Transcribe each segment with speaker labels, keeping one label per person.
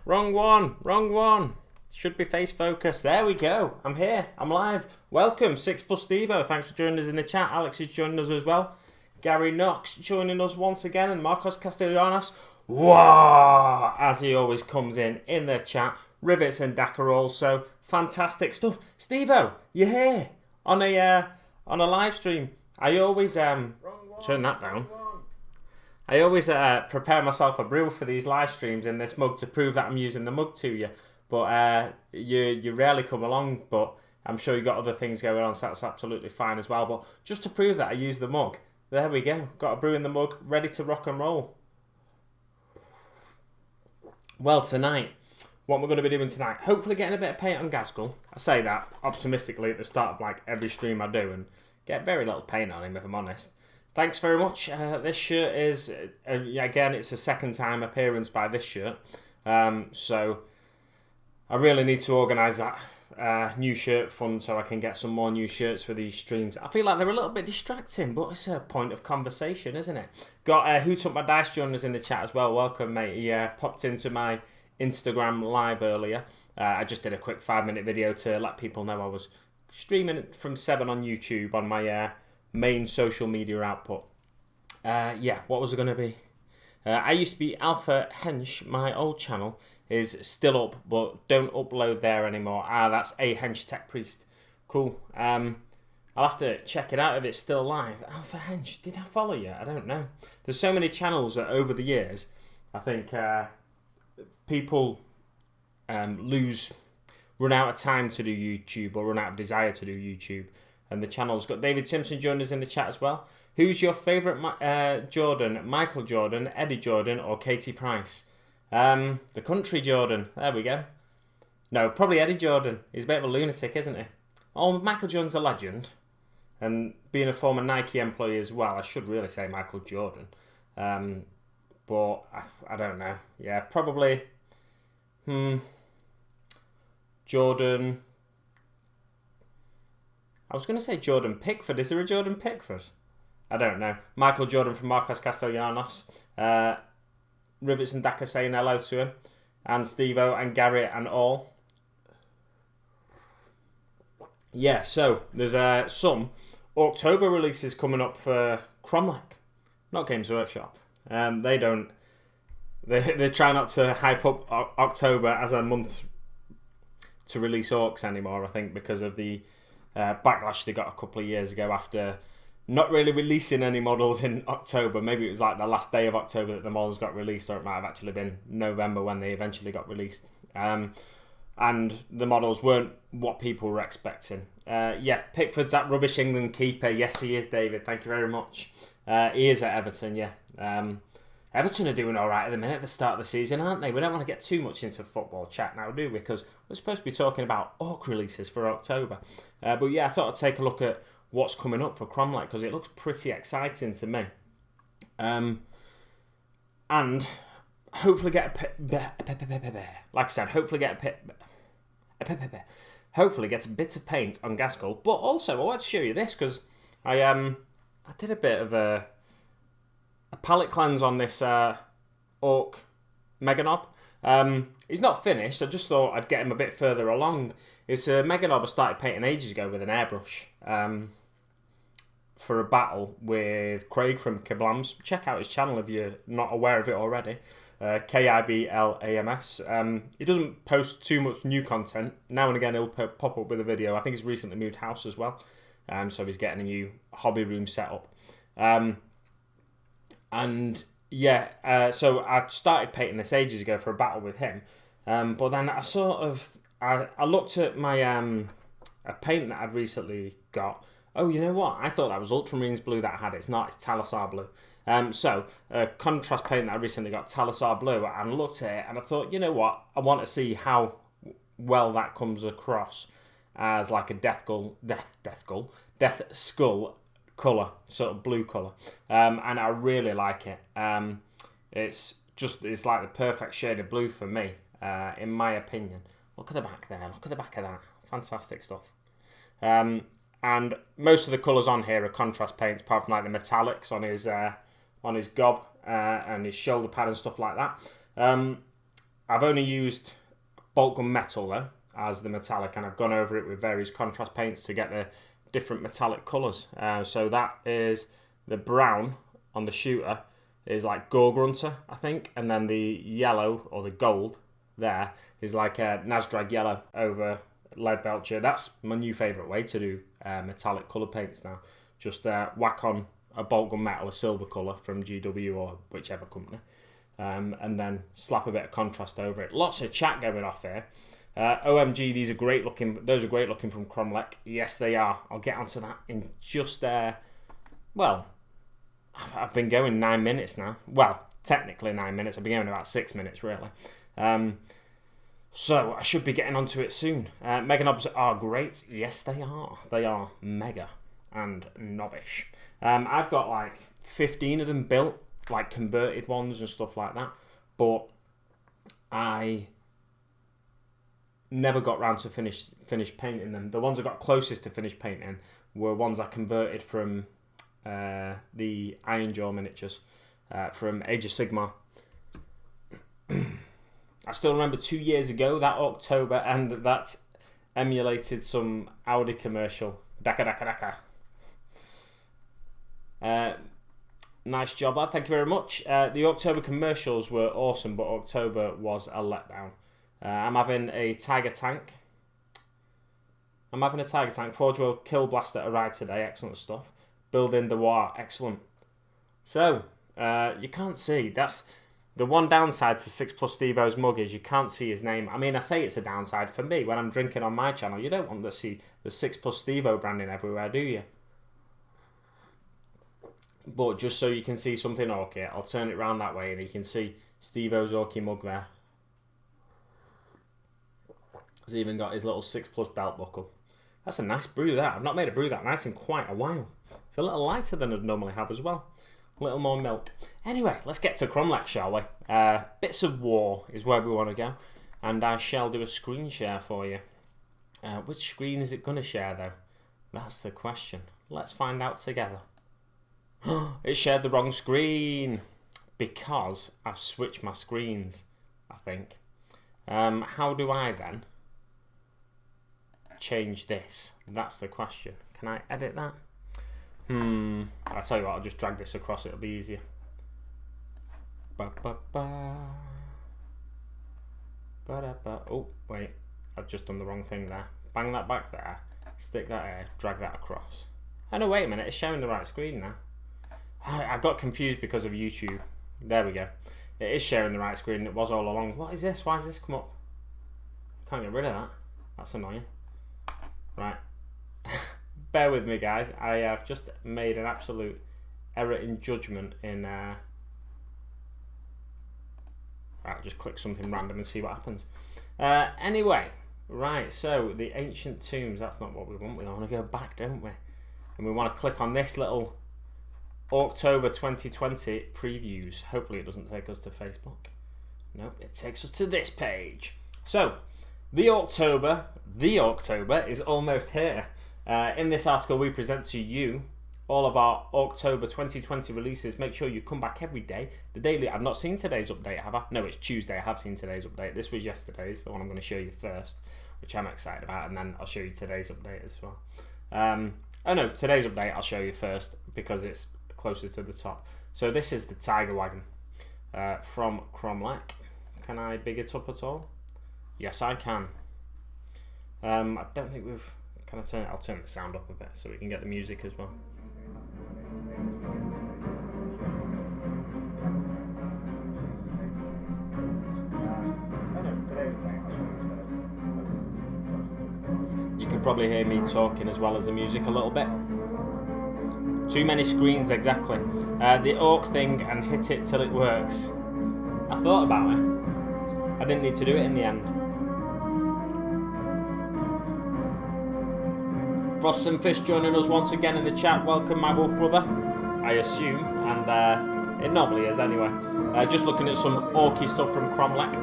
Speaker 1: Wrong one. Should be face focus. There we go. I'm here. I'm live. Welcome, 6 Plus Stevo. Thanks for joining us in the chat. Alex is joining us as well. Gary Knox joining us once again, and Marcos Castellanos. Wow! As he always comes in the chat. Rivets and Dakar also. Fantastic stuff. Stevo, you're here on a live stream. I always turn that down. I always prepare myself a brew for these live streams in this mug to prove that I'm using the mug to you. But you rarely come along, but I'm sure you've got other things going on, so that's absolutely fine as well. But just to prove that I use the mug, there we go. Got a brew in the mug, ready to rock and roll. Well, tonight, what we're going to be doing tonight, hopefully getting a bit of paint on Ghazghkull. I say that optimistically at the start of like every stream I do and get very little paint on him, if I'm honest. Thanks very much. This shirt is, again, it's a second time appearance by this shirt. So I really need to organise that new shirt fund so I can get some more new shirts for these streams. I feel like they're a little bit distracting, but it's a point of conversation, isn't it? Got Who Took My Dice joining us in the chat as well. Welcome, mate. He popped into my Instagram live earlier. I just did a quick 5-minute video to let people know I was streaming from 7 on YouTube on my main social media output. What was it going to be? I used to be Alpha Hench. My old channel is still up, but don't upload there anymore. That's A Hench Tech Priest. Cool. I'll have to check it out if it's still live. Alpha Hench, did I follow you? I don't know. There's so many channels that over the years, I think people run out of time to do YouTube or run out of desire to do YouTube. And the channel's got David Simpson joining us in the chat as well. Who's your favourite Jordan? Michael Jordan, Eddie Jordan, or Katie Price? The country Jordan. There we go. No, probably Eddie Jordan. He's a bit of a lunatic, isn't he? Oh, Michael Jordan's a legend. And being a former Nike employee as well, I should really say Michael Jordan. But I don't know. Yeah, probably Jordan. I was going to say Jordan Pickford. Is there a Jordan Pickford? I don't know. Michael Jordan from Marcos Castellanos. Rivets and Dakar saying hello to him. And Stevo and Gary and all. Yeah, so there's some October releases coming up for Cromlech. Not Games Workshop. They try not to hype up October as a month to release Orcs anymore, I think, because of the backlash they got a couple of years ago after not really releasing any models in October. Maybe it was like the last day of October that the models got released, or it might have actually been November when they eventually got released. And the models weren't what people were expecting. Pickford's that rubbish England keeper. Yes, he is, David. Thank you very much. He is at Everton, yeah. Everton are doing all right at the minute at the start of the season, aren't they? We don't want to get too much into football chat now, do we? Because we're supposed to be talking about Orc releases for October. But yeah, I thought I'd take a look at what's coming up for Cromlech because it looks pretty exciting to me. And hopefully get hopefully get a bit of paint on Ghazghkull. But also, I want to show you this because I did a bit of a palette cleanse on this Orc Meganob. He's not finished. I just thought I'd get him a bit further along. It's a Meganob I started painting ages ago with an airbrush for a battle with Craig from Kablams. Check out his channel if you're not aware of it already. KIBLAMS. He doesn't post too much new content. Now and again he'll pop up with a video. I think he's recently moved house as well. So he's getting a new hobby room set up. So I started painting this ages ago for a battle with him. But then I looked at my a paint that I'd recently got. Oh, you know what? I thought that was Ultramarines blue that I had. It's not. It's Talisar blue. So a contrast paint that I recently got, Talisar blue, and I looked at it and I thought, you know what? I want to see how well that comes across as like a Death Skull colour, sort of blue colour, and I really like it. It's like the perfect shade of blue for me, in my opinion. Look at the back there. Look at the back of that. Fantastic stuff. And most of the colours on here are contrast paints, apart from like the metallics on his gob and his shoulder pad and stuff like that. I've only used bolt gun metal though as the metallic, and I've gone over it with various contrast paints to get the different metallic colours. So that is the brown on the shooter is like Gore Grunter, I think, and then the yellow or the gold there is like a Nasdrag yellow over lead belcher. That's my new favourite way to do metallic colour paints now. Just whack on a bolt gun metal, a silver colour from GW or whichever company, and then slap a bit of contrast over it. Lots of chat going off here. OMG, these are great looking. Those are great looking from Cromlech. Yes, they are. I'll get onto that in just well, I've been going 9 minutes now. Well, technically 9 minutes. I've been going about 6 minutes, really. So I should be getting onto it soon. Mega knobs are great. Yes, they are. They are mega and knobbish. I've got like 15 of them built, like converted ones and stuff like that. But I never got round to finish painting them. The ones I got closest to finish painting were ones I converted from the Iron Jaw miniatures from Age of Sigmar. I still remember 2 years ago, that October, and that emulated some Audi commercial. Daka daka daka. Nice job, lad. Thank you very much. The October commercials were awesome, but October was a letdown. I'm having a Tiger Tank. Forge World Kill Blaster arrived today. Excellent stuff. Building the War. Excellent. So, you can't see. That's the one downside to 6 Plus Stevo's mug is you can't see his name. I mean, I say it's a downside for me when I'm drinking on my channel. You don't want to see the 6 Plus Stevo branding everywhere, do you? But just so you can see something orky, I'll turn it around that way and you can see Stevo's orky mug there. He's even got his little 6 Plus belt buckle. That's a nice brew, that. I've not made a brew that nice in quite a while. It's a little lighter than I'd normally have as well. A little more milk. Anyway, let's get to Cromlech, shall we? Bits of War is where we want to go. And I shall do a screen share for you. Which screen is it going to share, though? That's the question. Let's find out together. It shared the wrong screen. Because I've switched my screens, I think. How do I, then, change this? That's the question. Can I edit that? I'll tell you what, I'll just drag this across, it'll be easier. Oh, wait, I've just done the wrong thing there. Bang that back there, stick that here, drag that across. Oh no, wait a minute, it's showing the right screen now. I got confused because of YouTube. There we go. It is sharing the right screen, it was all along. What is this? Why has this come up? Can't get rid of that. That's annoying. Right. Bear with me, guys. I have just made an absolute error in judgment in... Right, just click something random and see what happens. Anyway, right, so the ancient tombs, that's not what we want. We want to go back, don't we? And we want to click on this little October 2020 previews. Hopefully it doesn't take us to Facebook. Nope, it takes us to this page. So, the October is almost here. In this article, we present to you all of our October 2020 releases. Make sure you come back every day. The daily, I've not seen today's update, have I? No, it's Tuesday. I have seen today's update. This was yesterday's, the one I'm going to show you first, which I'm excited about, and then I'll show you today's update as well. Oh no, today's update I'll show you first because it's closer to the top. So this is the Tiger Wagon from Cromlech. Can I big it up at all? Yes, I can. I don't think we've... Can I turn it? I'll turn the sound up a bit so we can get the music as well. You can probably hear me talking as well as the music a little bit. Too many screens, exactly. The orc thing and hit it till it works. I thought about it. I didn't need to do it in the end. Frost and Fish joining us once again in the chat. Welcome, my wolf brother, I assume, and it normally is anyway. Just looking at some orky stuff from Cromlech.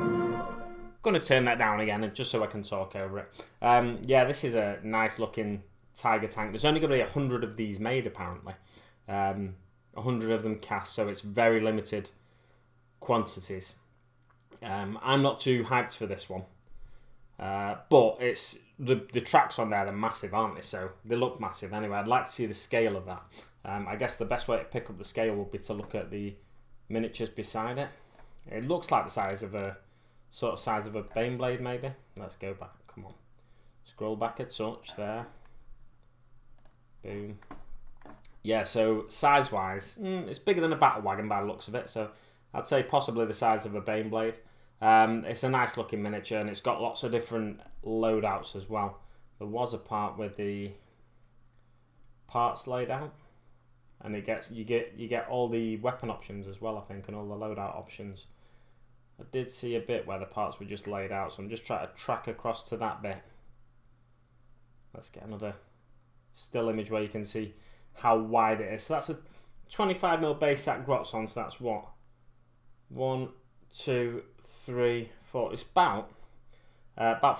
Speaker 1: Gonna turn that down again, just so I can talk over it. Yeah, this is a nice looking Tiger tank. There's only gonna be 100 of these made apparently. 100 of them cast, so it's very limited quantities. I'm not too hyped for this one. But it's the tracks on there, they're massive, aren't they? So they look massive anyway. I'd like to see the scale of that. I guess the best way to pick up the scale would be to look at the miniatures beside it. It looks like the size of a Baneblade maybe. Let's go back, come on. Scroll back a touch there. Boom. Yeah, so size-wise, it's bigger than a Battle Wagon by the looks of it. So I'd say possibly the size of a Baneblade. It's a nice looking miniature and it's got lots of different loadouts as well. There was a part with the parts laid out, and you get all the weapon options as well, I think, and all the loadout options. I did see a bit where the parts were just laid out, so I'm just trying to track across to that bit. Let's get another still image where you can see how wide it is. So that's a 25mm base sack Grotson, so that's what? 1, 2, 3, 4. It's about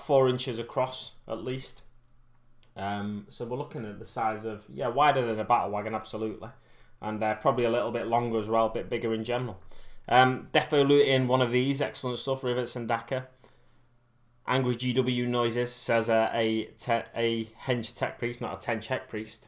Speaker 1: 4 inches across at least. So we're looking at the size of, wider than a Battle Wagon, absolutely, and probably a little bit longer as well, a bit bigger in general. Defo looting one of these, excellent stuff. Rivets and Daka. Angry GW Noises says a Henge Tech Priest, not a Tench Tech Priest.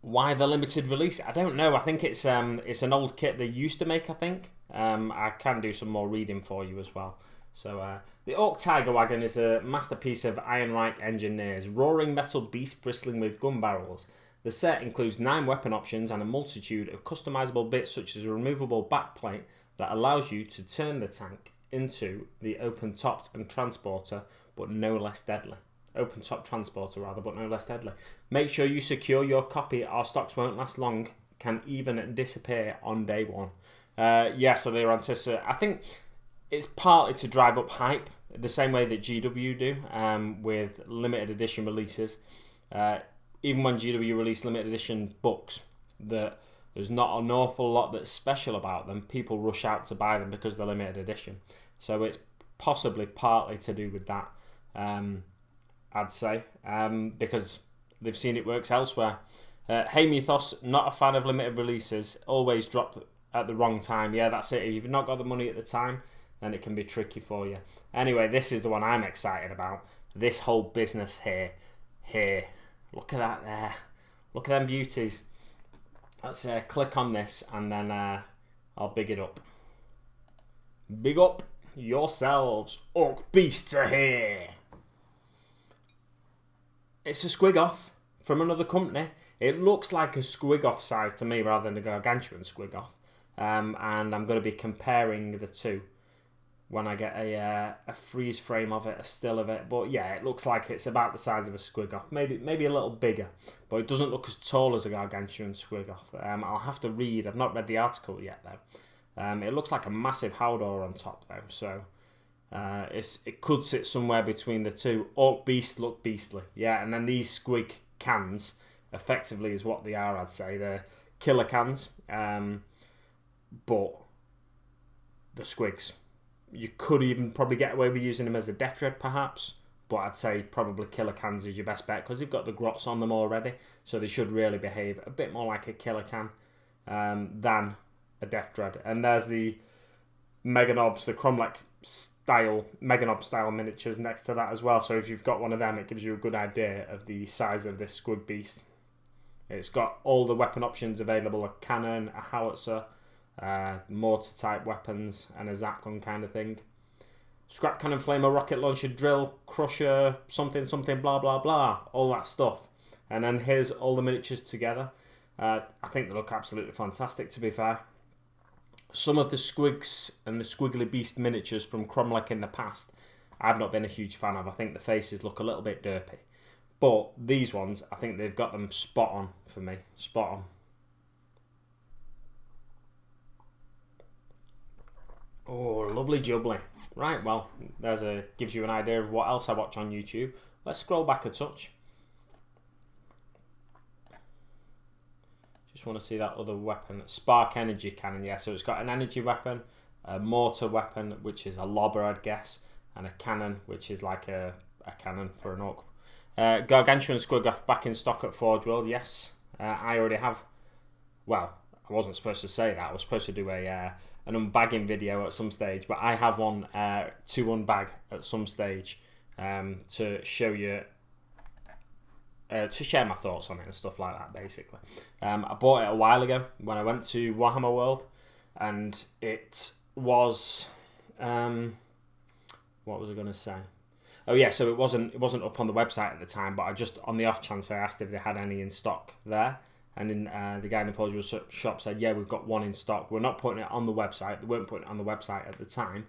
Speaker 1: Why the limited release? I don't know. I think it's an old kit they used to make, I think. I can do some more reading for you as well. So the Orc Tiger Wagon is a masterpiece of Ironreich engineers, roaring metal beast bristling with gun barrels. The set includes 9 weapon options and a multitude of customizable bits such as a removable backplate that allows you to turn the tank into the open-topped and transporter, but no less deadly. Open-top transporter rather, but no less deadly. Make sure you secure your copy. Our stocks won't last long, can even disappear on day one. So they're anticipating. I think it's partly to drive up hype, the same way that GW do with limited edition releases. Even when GW release limited edition books, that there's not an awful lot that's special about them. People rush out to buy them because they're limited edition. So it's possibly partly to do with that, I'd say, because they've seen it works elsewhere. Hey Mythos, not a fan of limited releases, always dropped at the wrong time. Yeah, that's it. If you've not got the money at the time, then it can be tricky for you. Anyway, this is the one I'm excited about. This whole business here. Look at that there. Look at them beauties. Let's click on this and then I'll big it up. Big up yourselves. Orc beasts are here. It's a squig off from another company. It looks like a squig off size to me rather than a gargantuan squig off. And I'm going to be comparing the two when I get a freeze frame of it, a still of it. But yeah, it looks like it's about the size of a squig off, maybe a little bigger, but it doesn't look as tall as a gargantuan squig off. I'll have to read. I've not read the article yet though. It looks like a massive Howdor on top though, so it could sit somewhere between the two. Orc beast look beastly, yeah, and then these squig cans effectively is what they are. I'd say they're killer cans, but the squigs. You could even probably get away with using them as a Death Dread perhaps, but I'd say probably killer cans is your best bet because they've got the grots on them already, so they should really behave a bit more like a killer can than a Death Dread. And there's the Meganobs, the Cromlech style, Meganob style miniatures next to that as well, so if you've got one of them it gives you a good idea of the size of this squig beast. It's got all the weapon options available, a cannon, a howitzer, mortar type weapons and a zap gun kind of thing. Scrap cannon, flamer, rocket launcher, drill, crusher, something blah blah blah, all that stuff. And then here's all the miniatures together. I think they look absolutely fantastic, to be fair. Some of the squigs and the squiggly beast miniatures from Cromlech in the past I've not been a huge fan of. I think the faces look a little bit derpy, but these ones I think they've got them spot on for me. Spot on. Oh, lovely jubbly. Right, well, gives you an idea of what else I watch on YouTube. Let's scroll back a touch. Just want to see that other weapon. Spark energy cannon, yeah. So it's got an energy weapon, a mortar weapon, which is a lobber, I'd guess, and a cannon, which is like a cannon for an orc. Gargantuan Squig off back in stock at Forge World, yes. I already have. Well, I wasn't supposed to say that. I was supposed to do an unbagging video at some stage, but I have one to unbag at some stage to show you, to share my thoughts on it and stuff like that, basically. I bought it a while ago when I went to Warhammer World, and it was, what was I going to say? Oh yeah, so it wasn't up on the website at the time, but I just, on the off chance, I asked if they had any in stock there, and the guy in the Forge World shop said, yeah, we've got one in stock. We're not putting it on the website. They weren't putting it on the website at the time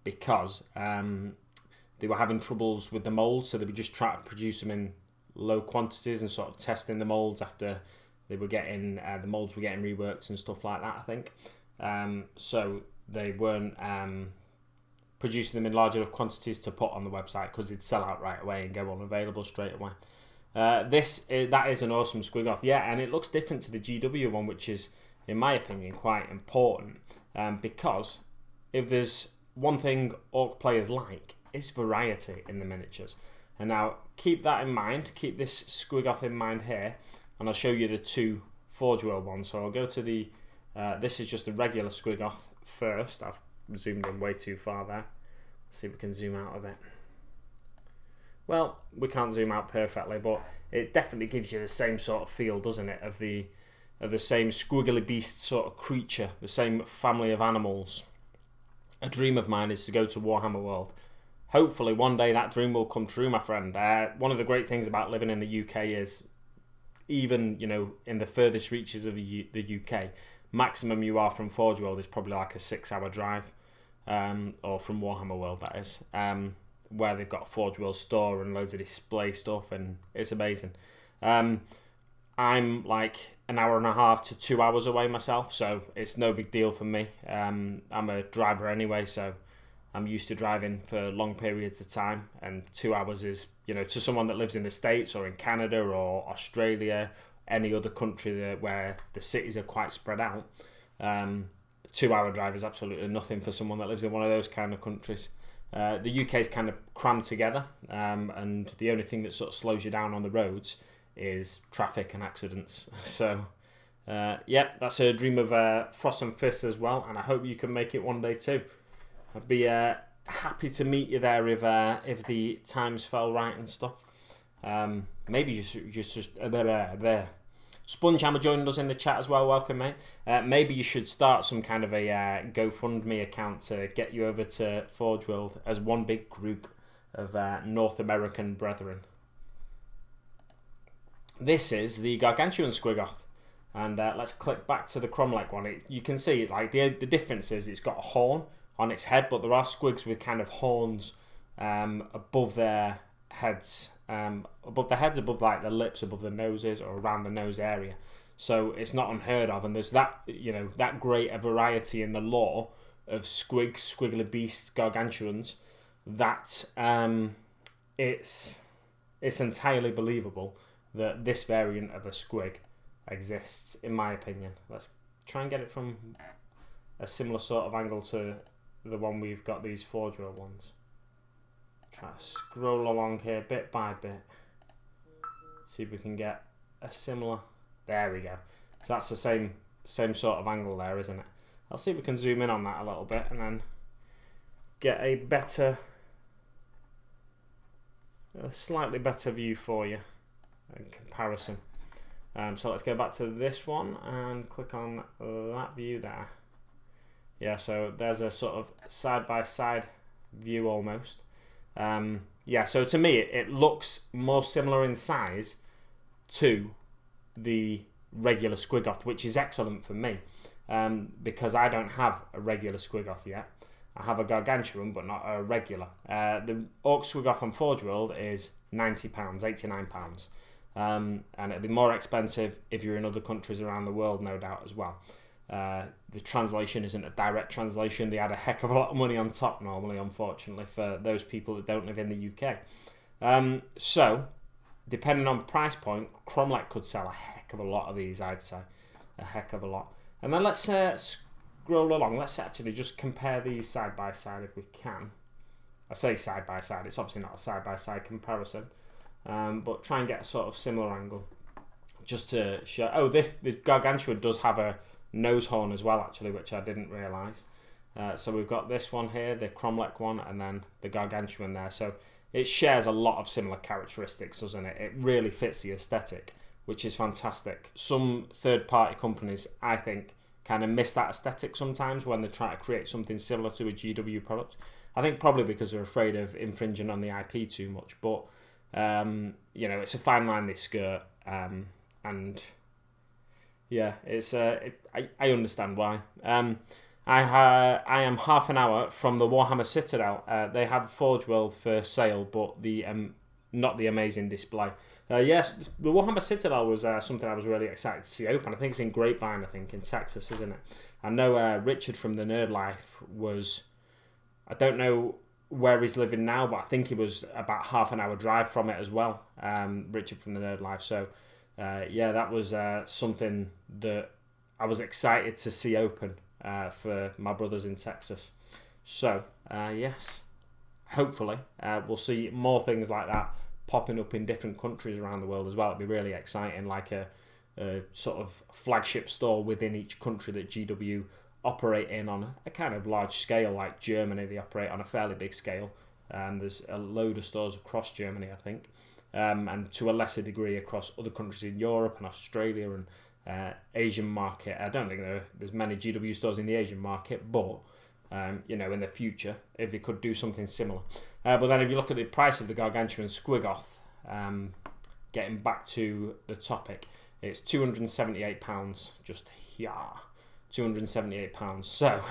Speaker 1: because they were having troubles with the molds, so they were just trying to produce them in low quantities and sort of testing the molds after they were getting, the molds were getting reworked and stuff like that, I think. So they weren't producing them in large enough quantities to put on the website because they'd sell out right away and go unavailable straight away. That is an awesome Squig-Oth, yeah, and it looks different to the GW one, which is, in my opinion, quite important, because if there's one thing Orc players like, it's variety in the miniatures. And now keep that in mind, keep this Squig-Oth in mind here, and I'll show you the two Forge World ones. So I'll go to the, this is just the regular Squig-Oth first. I've zoomed in way too far there. Let's see if we can zoom out of it. Well, we can't zoom out perfectly, but it definitely gives you the same sort of feel, doesn't it, of the same squiggly beast sort of creature, the same family of animals. A dream of mine is to go to Warhammer World. Hopefully one day that dream will come true, my friend. One of the great things about living in the UK is, even, you know, in the furthest reaches of the UK, maximum you are from Forge World is probably like a 6-hour drive, or from Warhammer World, that is, where they've got a Forge World store and loads of display stuff, and it's amazing. I'm like an hour and a half to 2 hours away myself, so it's no big deal for me. I'm a driver anyway, so I'm used to driving for long periods of time, and 2 hours is, you know, to someone that lives in the States or in Canada or Australia, any other country where the cities are quite spread out, 2 hour drive is absolutely nothing for someone that lives in one of those kind of countries. The UK is kind of crammed together, and the only thing that sort of slows you down on the roads is traffic and accidents. So, yeah, that's a dream of Frost and Fist as well, and I hope you can make it one day too. I'd be happy to meet you there if the times fell right and stuff. Maybe you should just there. Spongehammer joined us in the chat as well. Welcome, mate. Maybe you should start some kind of a GoFundMe account to get you over to Forge World as one big group of North American brethren. This is the Gargantuan Squig-Oth, and let's click back to the Cromlech one. You can see, like, the difference is it's got a horn on its head, but there are squigs with kind of horns above their heads, above like the lips, above the noses, or around the nose area. So it's not unheard of, and there's that, you know, that great a variety in the lore of squiggly beasts, gargantuans, that it's entirely believable that this variant of a squig exists, in my opinion. Let's try and get it from a similar sort of angle to the one we've got, these Forge World ones. Try to scroll along here bit by bit. See if we can get a similar... There we go. So that's the same sort of angle there, isn't it? I'll see if we can zoom in on that a little bit and then get a slightly better view for you in comparison. So let's go back to this one and click on that view there. Yeah, so there's a sort of side-by-side view almost. Yeah, so to me it looks more similar in size to the regular Squig-Oth, which is excellent for me, because I don't have a regular Squig-Oth yet. I have a Gargantuan, but not a regular. The Orc Squig-Oth on Forge World is £90, £89. And it'll be more expensive if you're in other countries around the world, no doubt, as well. The translation isn't a direct translation. They add a heck of a lot of money on top normally, unfortunately, for those people that don't live in the UK. So, depending on price point, Cromlech could sell a heck of a lot of these, I'd say. A heck of a lot. And then let's scroll along. Let's actually just compare these side by side if we can. I say side by side. It's obviously not a side by side comparison. But try and get a sort of similar angle. Just to show... Oh, the Gargantuan does have a nose horn as well, actually, which I didn't realise. So we've got this one here, the Cromlech one, and then the Gargantuan there. So it shares a lot of similar characteristics, doesn't it? It really fits the aesthetic, which is fantastic. Some third-party companies, I think, kind of miss that aesthetic sometimes when they try to create something similar to a GW product. I think probably because they're afraid of infringing on the IP too much. But, you know, it's a fine line they skirt. And, yeah, it's I understand why. I am half an hour from the Warhammer Citadel. They have Forge World for sale, but the not the amazing display. Yes, the Warhammer Citadel was something I was really excited to see open. I think it's in Grapevine, I think, in Texas, isn't it? I know Richard from the Nerd Life was... I don't know where he's living now, but I think he was about half an hour drive from it as well, Richard from the Nerd Life. So, yeah, that was something that I was excited to see open. For my brothers in Texas. So, yes, hopefully we'll see more things like that popping up in different countries around the world as well. It'd be really exciting, like a sort of flagship store within each country that GW operate in on a kind of large scale, like Germany. They operate on a fairly big scale. There's a load of stores across Germany, I think, and to a lesser degree across other countries in Europe and Australia and Asian market. I don't think there's many GW stores in the Asian market, but you know, in the future, if they could do something similar. But then if you look at the price of the Gargantuan Squiggoth, getting back to the topic, it's £278 just here. £278. So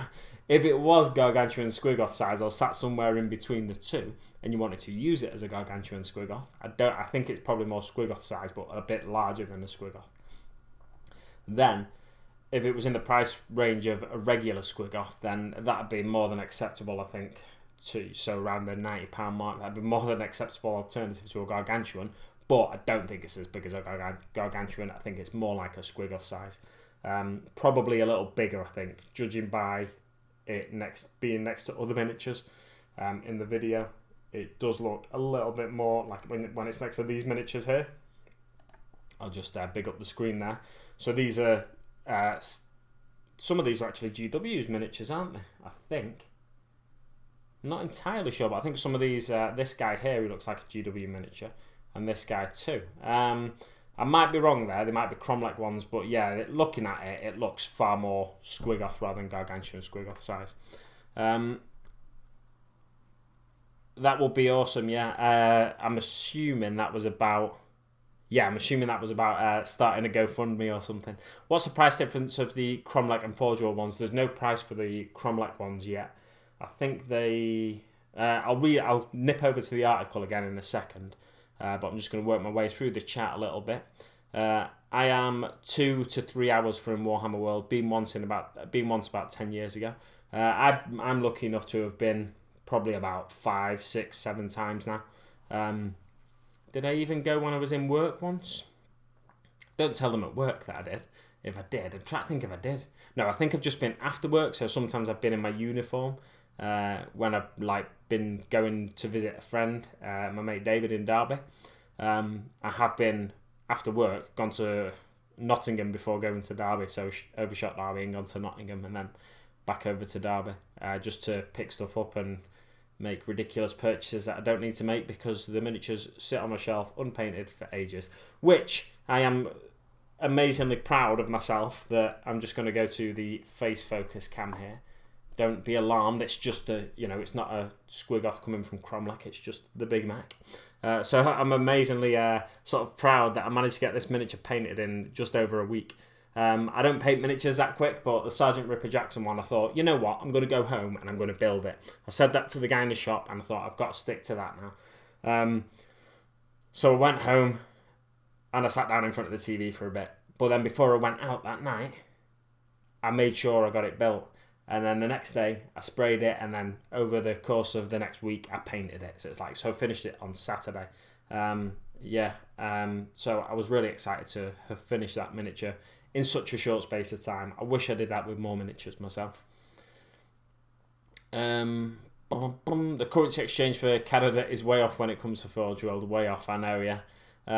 Speaker 1: if it was Gargantuan Squiggoth size or sat somewhere in between the two and you wanted to use it as a Gargantuan Squiggoth, I think it's probably more Squiggoth size but a bit larger than a Squiggoth. Then, if it was in the price range of a regular Squiggoth, then that'd be more than acceptable, I think. So around the £90 mark, that'd be more than an acceptable alternative to a Gargantuan. But I don't think it's as big as a Gargantuan. I think it's more like a Squiggoth size. Probably a little bigger, I think, judging by it being next to other miniatures in the video. It does look a little bit more like when it's next to these miniatures here. I'll just big up the screen there. So these are, some of these are actually GW's miniatures, aren't they? I think. I'm not entirely sure, but I think some of these, this guy here, he looks like a GW miniature, and this guy too. I might be wrong there, they might be Cromlech ones, but yeah, looking at it, it looks far more Squiggoth rather than Gargantuan Squiggoth size. That will be awesome, yeah. I'm assuming that was about... Yeah, I'm assuming that was about starting a GoFundMe or something. What's the price difference of the Cromlech and Forge World ones? There's no price for the Cromlech ones yet. I think they... I'll nip over to the article again in a second, but I'm just going to work my way through the chat a little bit. I am 2 to 3 hours from Warhammer World. Been once about 10 years ago. I'm lucky enough to have been probably about 5, 6, 7 times now. Did I even go when I was in work once? Don't tell them at work that I did. If I did, I'm trying to think if I did. No, I think I've just been after work, so sometimes I've been in my uniform when I've been going to visit a friend, my mate David in Derby. I have been after work, gone to Nottingham before going to Derby, so overshot Derby and gone to Nottingham and then back over to Derby just to pick stuff up and make ridiculous purchases that I don't need to make because the miniatures sit on my shelf unpainted for ages, which I am amazingly proud of myself that I'm just going to go to the face focus cam here. Don't be alarmed, it's just it's not a Squiggoth coming from Cromlech, it's just the Big Mac. So I'm amazingly sort of proud that I managed to get this miniature painted in just over a week. I don't paint miniatures that quick, but the Sergeant Ripper Jackson one, I thought, you know what, I'm going to go home and I'm going to build it. I said that to the guy in the shop and I thought, I've got to stick to that now. So I went home and I sat down in front of the TV for a bit. But then before I went out that night, I made sure I got it built. And then the next day, I sprayed it, and then over the course of the next week, I painted it. So I finished it on Saturday. So I was really excited to have finished that miniature in such a short space of time. I wish I did that with more miniatures myself. The currency exchange for Canada is way off when it comes to Forge World. Way off, I know, yeah.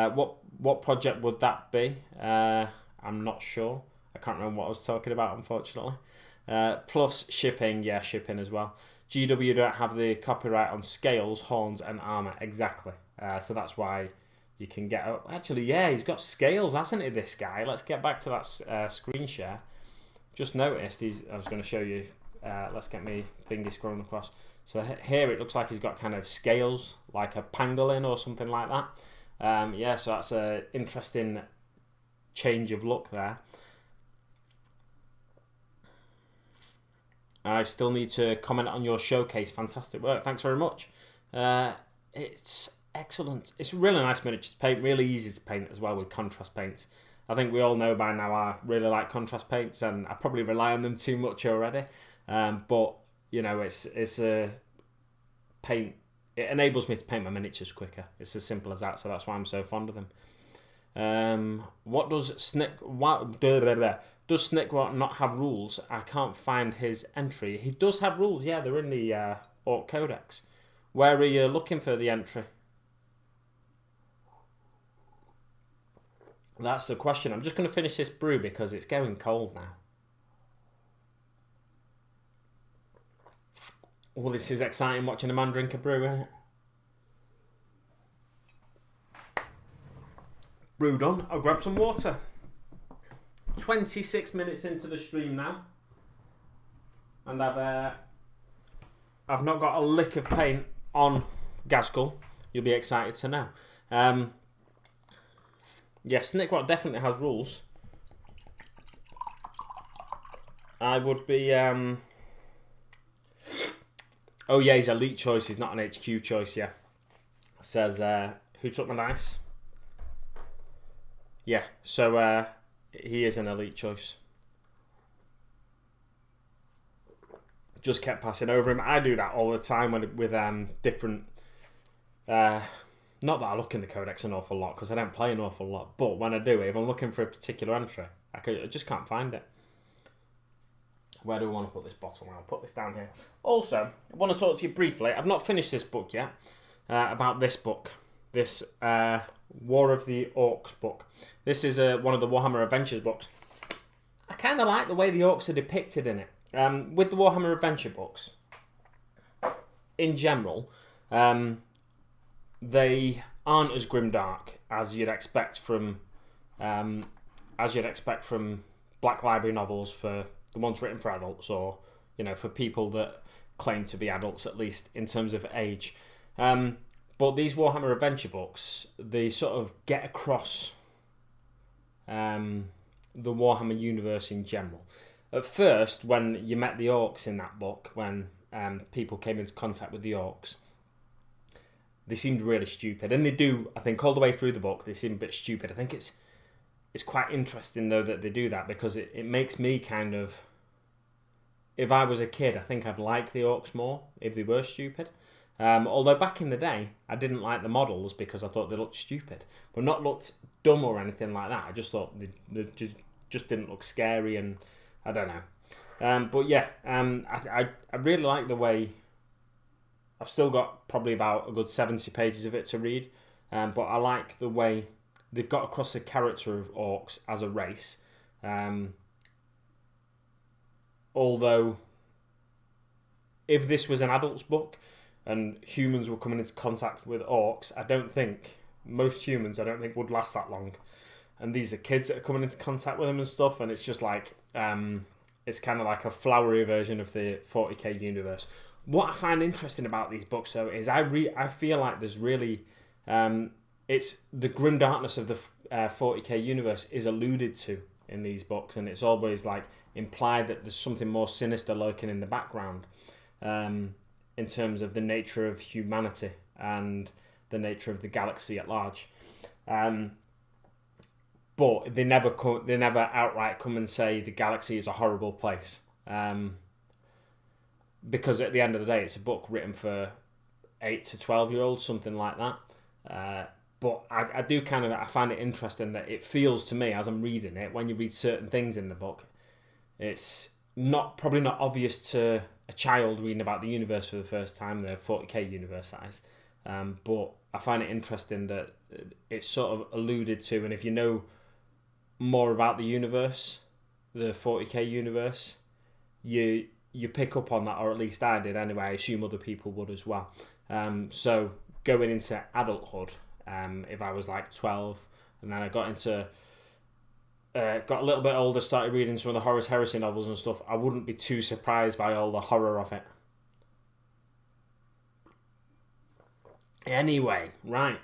Speaker 1: What project would that be? I'm not sure. I can't remember what I was talking about, unfortunately. Plus shipping, yeah, shipping as well. GW don't have the copyright on scales, horns, and armor exactly. So that's why you can get. Actually, yeah, he's got scales, hasn't he? This guy. Let's get back to that screen share. Just noticed I was going to show you. Let's get me thingy scrolling across. So here it looks like he's got kind of scales, like a pangolin or something like that. Yeah, so that's an interesting change of look there. I still need to comment on your showcase. Fantastic work. Thanks very much. It's excellent. It's a really nice miniature to paint. Really easy to paint as well with contrast paints. I think we all know by now I really like contrast paints, and I probably rely on them too much already. But you know, it's a paint. It enables me to paint my miniatures quicker. It's as simple as that. So that's why I'm so fond of them. What does Does Snickrot not have rules? I can't find his entry. He does have rules. Yeah, they're in the Orc Codex. Where are you looking for the entry? That's the question. I'm just going to finish this brew because it's going cold now. Well, this is exciting watching a man drink a brew, isn't it? Brew done. I'll grab some water. 26 minutes into the stream now, and I've not got a lick of paint on Ghazghkull. You'll be excited to know. Yes, Snickrot definitely has rules. I would be. Oh yeah, he's elite choice. He's not an HQ choice. Yeah, says who took my dice? Yeah, so he is an elite choice. Just kept passing over him. I do that all the time with different. Not that I look in the codex an awful lot because I don't play an awful lot. But when I do, if I'm looking for a particular entry, I just can't find it. Where do I want to put this bottle? I'll put this down here. Also, I want to talk to you briefly. I've not finished this book yet. About this book, this War of the Orcs book. This is one of the Warhammer Adventures books. I kind of like the way the orcs are depicted in it. With the Warhammer Adventure books, in general, they aren't as grimdark as you'd expect from Black Library novels for the ones written for adults, or for people that claim to be adults, at least in terms of age. But these Warhammer Adventure books, they sort of get across the Warhammer universe in general. At first, when you met the orcs in that book, when people came into contact with the orcs, they seemed really stupid, and they do. I think all the way through the book, they seem a bit stupid. I think it's quite interesting though that they do that, because it makes me kind of. If I was a kid, I think I'd like the orcs more if they were stupid. Although back in the day, I didn't like the models because I thought they looked stupid, but not looked dumb or anything like that. I just thought they just didn't look scary, and I don't know. But yeah, I really like the way. I've still got probably about a good 70 pages of it to read, but I like the way they've got across the character of orcs as a race. Although, if this was an adult's book and humans were coming into contact with orcs, I don't think most humans would last that long. And these are kids that are coming into contact with them and stuff, and it's just like it's kind of like a flowery version of the 40k universe. What I find interesting about these books, though, is I feel like there's really it's the grim darkness of the 40k universe is alluded to in these books, and it's always like implied that there's something more sinister lurking in the background, in terms of the nature of humanity and the nature of the galaxy at large. But they never outright come and say the galaxy is a horrible place. Because at the end of the day, it's a book written for 8 to 12-year-olds, something like that. But I do I find it interesting that it feels to me as I'm reading it, when you read certain things in the book, it's probably not obvious to a child reading about the universe for the first time, the 40k universe size. But I find it interesting that it's sort of alluded to, and if you know more about the universe, the 40k universe, you pick up on that, or at least I did anyway. I assume other people would as well. So going into adulthood, if I was like 12, and then I got a little bit older, started reading some of the Horus Heresy novels and stuff, I wouldn't be too surprised by all the horror of it. Anyway, right.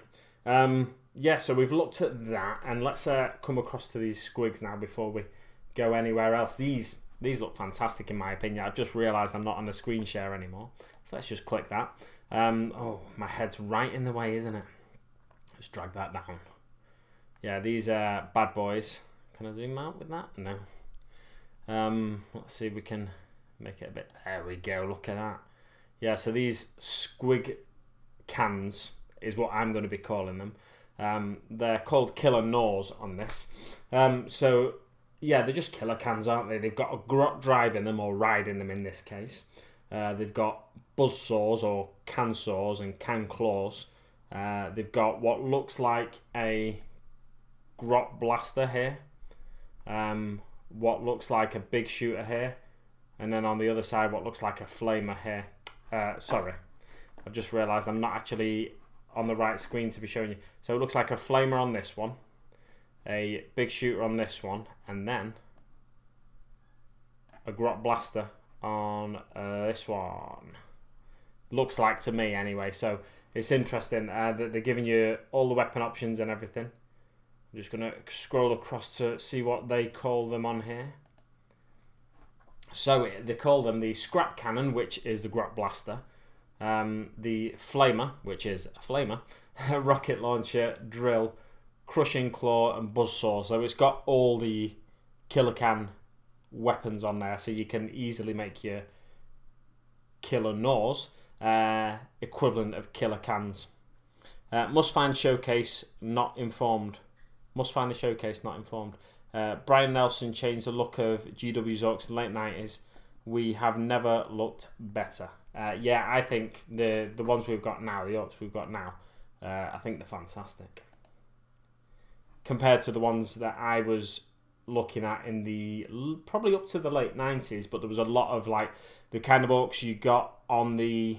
Speaker 1: Yeah, so we've looked at that, and let's come across to these squigs now before we go anywhere else. These look fantastic in my opinion. I've just realised I'm not on the screen share anymore, so let's just click that. Oh, my head's right in the way, isn't it? Let's drag that down. Yeah, these bad boys. Can I zoom out with that? No. Let's see if we can make it a bit... There we go, look at that. Yeah, so these squig cans is what I'm going to be calling them. They're called killer gnaws on this. So, yeah, they're just killer cans, aren't they? They've got a grot drive in them, or ride in them in this case. They've got buzz saws, or can saws, and can claws. They've got what looks like a grot blaster here. What looks like a big shooter here. And then on the other side, what looks like a flamer here. Sorry, I've just realised I'm not actually on the right screen to be showing you. So it looks like a flamer on this one, a big shooter on this one, and then a grot blaster on this one. Looks like to me anyway. So it's interesting that they're giving you all the weapon options and everything. I'm just going to scroll across to see what they call them on here. So they call them the scrap cannon, which is the grot blaster. The flamer, which is a flamer. Rocket launcher, drill, crushing claw, and buzzsaw. So it's got all the killer can weapons on there, so you can easily make your killer gnaws equivalent of killer cans. Must find showcase not informed. Must find the showcase not informed. Brian Nelson changed the look of GW's Orcs in the late 90s. We have never looked better. Yeah, I think the ones we've got now, the Orcs we've got now, I think they're fantastic. Compared to the ones that I was looking at in the, probably up to the late 90s, but there was a lot of like, the kind of Orcs you got on the,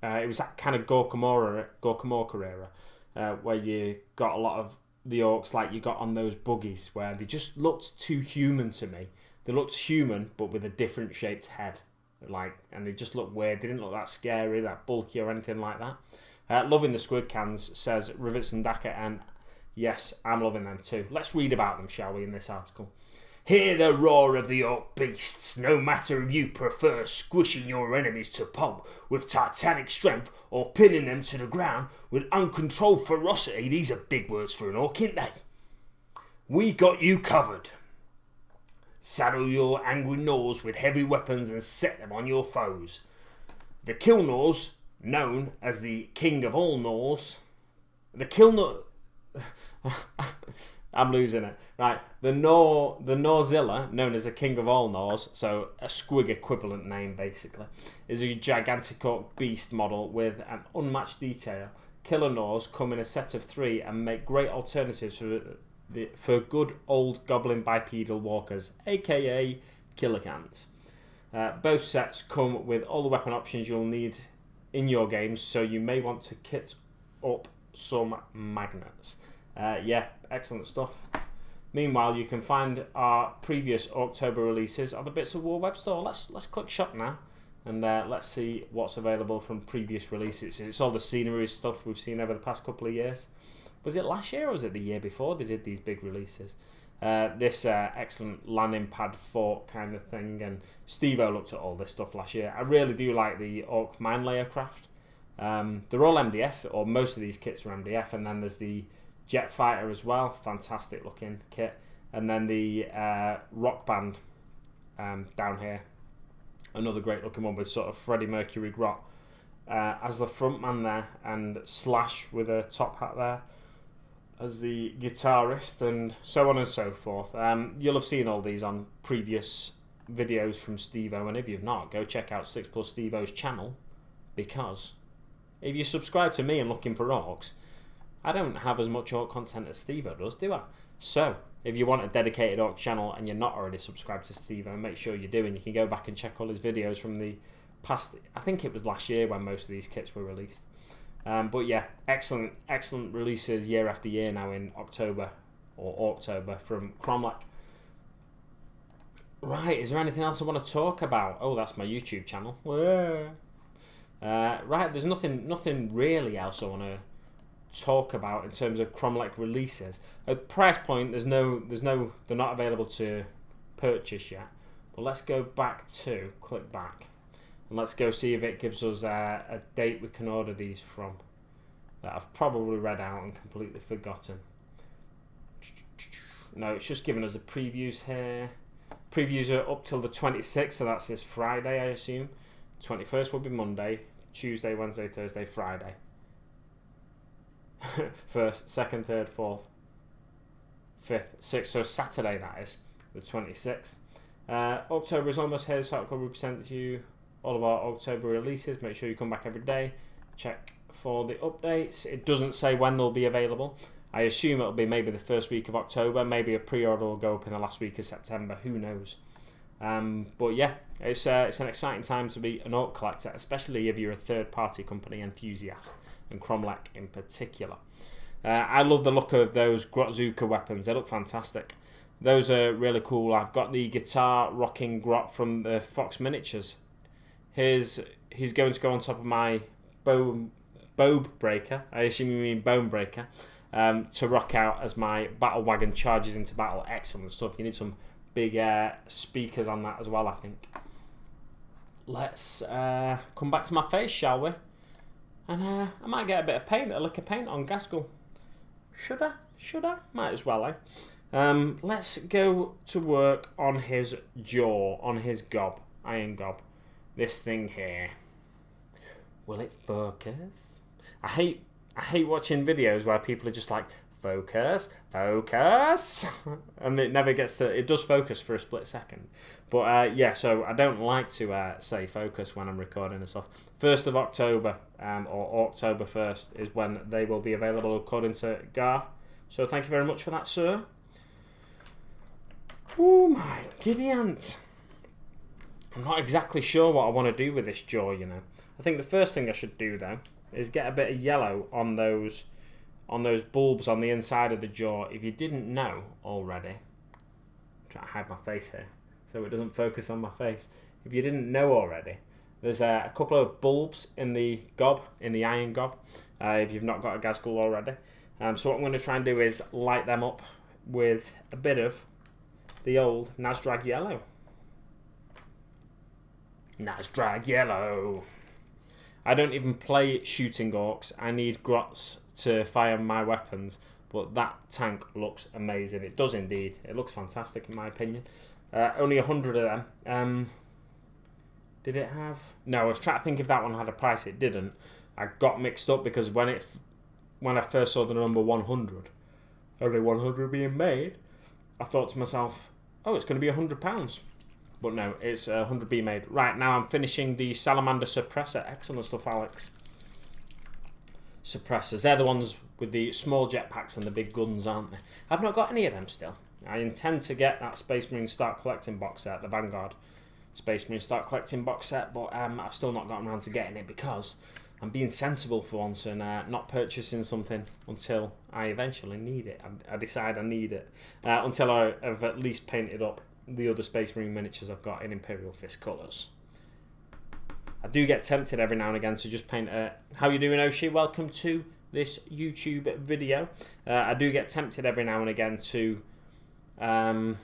Speaker 1: it was that kind of Gorkamorka era, where you got a lot of the Orcs like you got on those buggies, where they just looked too human to me. They looked human, but with a different shaped head. And they just looked weird. They didn't look that scary, that bulky or anything like that. Loving the squid cans, says Rivets and Daka, and yes, I'm loving them too. Let's read about them, shall we, in this article. Hear the roar of the orc beasts, no matter if you prefer squishing your enemies to pulp with titanic strength or pinning them to the ground with uncontrolled ferocity. These are big words for an orc, ain't they? We got you covered. Saddle your angry gnaws with heavy weapons and set them on your foes. The kill gnaws, known as the king of all gnaws. I'm losing it. Right, the Gnaw-zilla, known as the king of all gnaws, so a squig equivalent name basically, is a gigantic orc beast model with an unmatched detail. Killer gnaws come in a set of 3 and make great alternatives for good old goblin bipedal walkers, aka killer cans. Both sets come with all the weapon options you'll need in your games, so you may want to kit up some magnets. Yeah, excellent stuff. Meanwhile, you can find our previous October releases on the Bits of War web store. Let's click shop now, and let's see what's available from previous releases. It's all the scenery stuff we've seen over the past couple of years. Was it last year or was it the year before they did these big releases? This excellent landing pad fort kind of thing, and Steve-O looked at all this stuff last year. I really do like the Orc Mine Layer craft. They're all MDF, or most of these kits are MDF, and then there's the Jet Fighter as well, fantastic looking kit, and then the Rock Band down here, another great looking one with sort of Freddie Mercury grot as the front man there, and Slash with a top hat there as the guitarist, and so on and so forth. You'll have seen all these on previous videos from Steve-O, and if you've not, go check out 6+ Steve-O's channel, because if you subscribe to me and looking for orcs, I don't have as much Orc content as Stevo does, do I? So, if you want a dedicated Orc channel and you're not already subscribed to Stevo, make sure you do, and you can go back and check all his videos from the past. I think it was last year when most of these kits were released. But yeah, excellent releases year after year now in October or October from Cromlech. Right, is there anything else I want to talk about? Oh, that's my YouTube channel. Right, there's nothing really else I want to talk about in terms of Cromlech releases. At price point, they're not available to purchase yet. But let's go back to, click back, and let's go see if it gives us a date we can order these from that I've probably read out and completely forgotten. No, it's just giving us the previews here. Previews are up till the 26th, so that's this Friday, I assume. 21st will be Monday, Tuesday, Wednesday, Thursday, Friday. First, second, third, fourth, fifth, sixth, so Saturday that is, the 26th. October is almost here, so I'll represent to you all of our October releases. Make sure you come back every day, check for the updates. It doesn't say when they'll be available. I assume it'll be maybe the first week of October, maybe a pre-order will go up in the last week of September, who knows. But yeah, it's an exciting time to be an Orc collector, especially if you're a third-party company enthusiast, and Cromlech in particular. I love the look of those Ghazghkull weapons, they look fantastic. Those are really cool. I've got the guitar rocking grot from the Fox Miniatures. He's going to go on top of my Bobe Breaker, I assume you mean Bone Breaker, to rock out as my battle wagon charges into battle. Excellent stuff. You need some big speakers on that as well, I think. Let's come back to my face, shall we? And I might get a bit of paint, a lick of paint on Ghazghkull. Should I? Might as well, eh? Let's go to work on his jaw, on his gob, iron gob. This thing here. Will it focus? I hate watching videos where people are just like, focus, and it never gets to. It does focus for a split second, but yeah. So I don't like to say focus when I'm recording this off. 1st of October, or October 1st, is when they will be available according to Gar. So thank you very much for that, sir. Oh my giddy aunt! I'm not exactly sure what I want to do with this jaw. You know, I think the first thing I should do though is get a bit of yellow on those bulbs on the inside of the jaw. If you didn't know already, I'm trying to hide my face here so it doesn't focus on my face. If you didn't know already, there's a couple of bulbs in the gob, in the iron gob, if you've not got a Ghazghkull already. So what I'm going to try and do is light them up with a bit of the old Nazdrag yellow. Nazdrag yellow. I don't even play shooting orcs. I need grots to fire my weapons, but that tank looks amazing. It does indeed. It looks fantastic in my opinion. Only 100 of them. Did it have? No, I was trying to think if that one had a price. It didn't. I got mixed up because when I first saw the number 100, only 100 being made, I thought to myself, oh, it's going to be £100. But no, it's 100B made. Right, now I'm finishing the Salamander Suppressor. Excellent stuff, Alex. Suppressors. They're the ones with the small jetpacks and the big guns, aren't they? I've not got any of them still. I intend to get that Space Marine Start Collecting box set, the Vanguard Space Marine Start Collecting box set, but I've still not gotten around to getting it because I'm being sensible for once and not purchasing something until I eventually need it. I decide I need it. Until I've at least painted up the other Space Marine miniatures I've got in Imperial Fist colours. I do get tempted every now and again to just paint a... How you doing, Oshi? Welcome to this YouTube video. I do get tempted every now and again to... What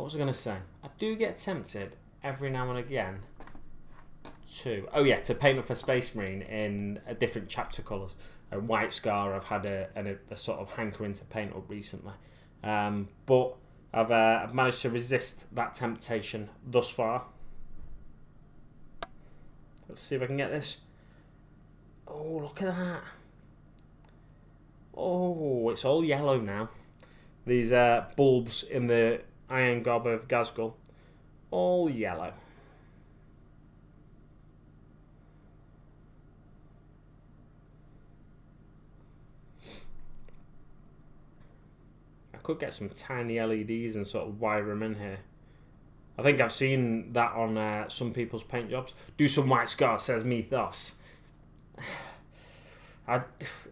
Speaker 1: was I going to say? I do get tempted every now and again to... Oh yeah, to paint up a Space Marine in a different chapter colours. A White Scar I've had a sort of hankering to paint up recently. But I've managed to resist that temptation thus far. Let's see if I can get this. Oh, look at that. Oh, it's all yellow now. These bulbs in the iron gob of Ghazghkull. All yellow. could get some tiny LEDs and sort of wire them in here. I think I've seen that on some people's paint jobs. Do some white scars, says Mythos.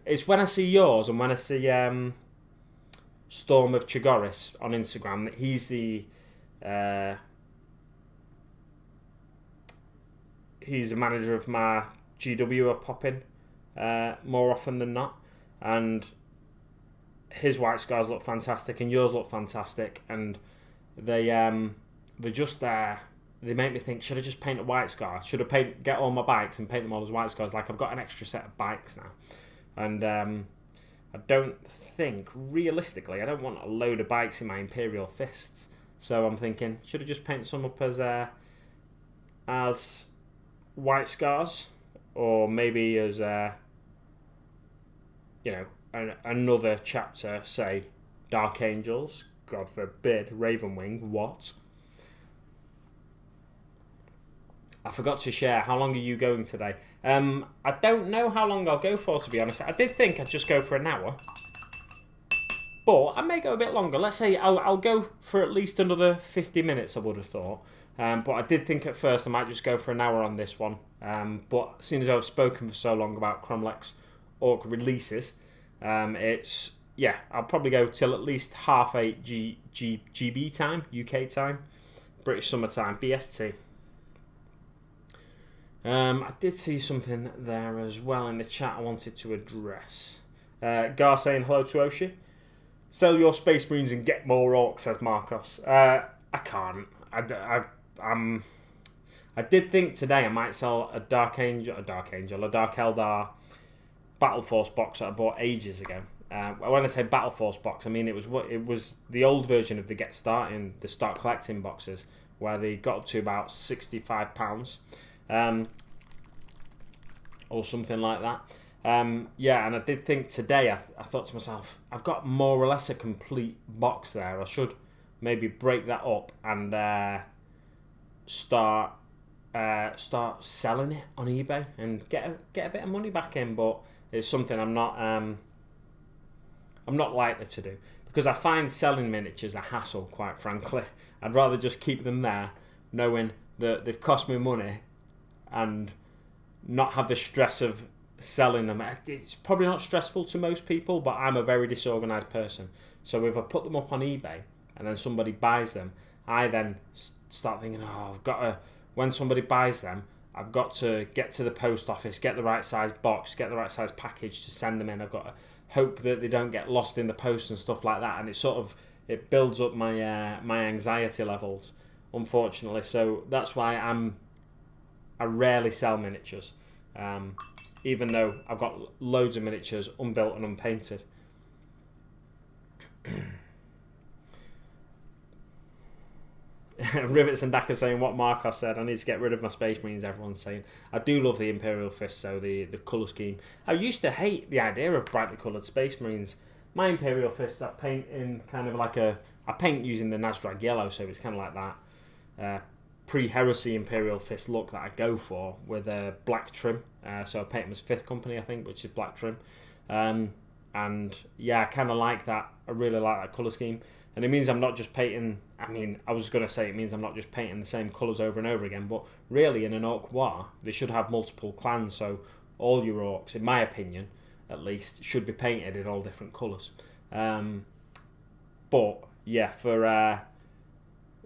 Speaker 1: It's when I see yours and when I see Storm of Chigoris on Instagram that he's the manager of my GW are popping more often than not, and his white scars look fantastic and yours look fantastic, and they're just there. They make me think, should I just paint a white scar? Should I get all my bikes and paint them all as white scars? Like, I've got an extra set of bikes now. And I don't think, realistically, I don't want a load of bikes in my Imperial Fists. So I'm thinking, should I just paint some up as white scars? Or maybe as, another chapter, say, Dark Angels. God forbid, Ravenwing, what? I forgot to share. How long are you going today? I don't know how long I'll go for, to be honest. I did think I'd just go for an hour. But I may go a bit longer. Let's say I'll go for at least another 50 minutes, I would have thought. But I did think at first I might just go for an hour on this one. But seeing as I've spoken for so long about Cromlech's Orc releases, I'll probably go till at least 8:30 GB time, UK time, British summertime, BST. I did see something there as well in the chat I wanted to address. Gar saying hello to Oshi. Sell your Space Marines and get more Orcs, says Marcos. I can't. I did think today I might sell a Dark Eldar Battle Force box that I bought ages ago. When I say Battle Force box, I mean it was the old version of the Get Starting, the Start Collecting boxes, where they got up to about £65. Or something like that. And I did think today, I thought to myself, I've got more or less a complete box there. I should maybe break that up and start selling it on eBay and get a bit of money back in. But it's something I'm not likely to do, because I find selling miniatures a hassle, quite frankly. I'd rather just keep them there, knowing that they've cost me money, and not have the stress of selling them. It's probably not stressful to most people, but I'm a very disorganised person. So if I put them up on eBay and then somebody buys them, I then start thinking, when somebody buys them, I've got to get to the post office, get the right size box, get the right size package to send them in. I've got to hope that they don't get lost in the post and stuff like that. And it builds up my my anxiety levels, unfortunately. So that's why I rarely sell miniatures, even though I've got loads of miniatures unbuilt and unpainted. Rivets and Daka saying what Marcos said, I need to get rid of my Space Marines, everyone's saying. I do love the Imperial Fist, so the colour scheme. I used to hate the idea of brightly coloured Space Marines. My Imperial Fist, I paint in kind of like I paint using the Nazdrag yellow, so it's kind of like that pre-heresy Imperial Fist look that I go for, with a black trim. So I paint them as 5th Company, I think, which is black trim. And yeah, I kind of like that. I really like that colour scheme. And it means I'm not just painting, I was going to say it means I'm not just painting the same colours over and over again, but really in an Orc War, they should have multiple clans, so all your Orcs, in my opinion, at least, should be painted in all different colours. But yeah,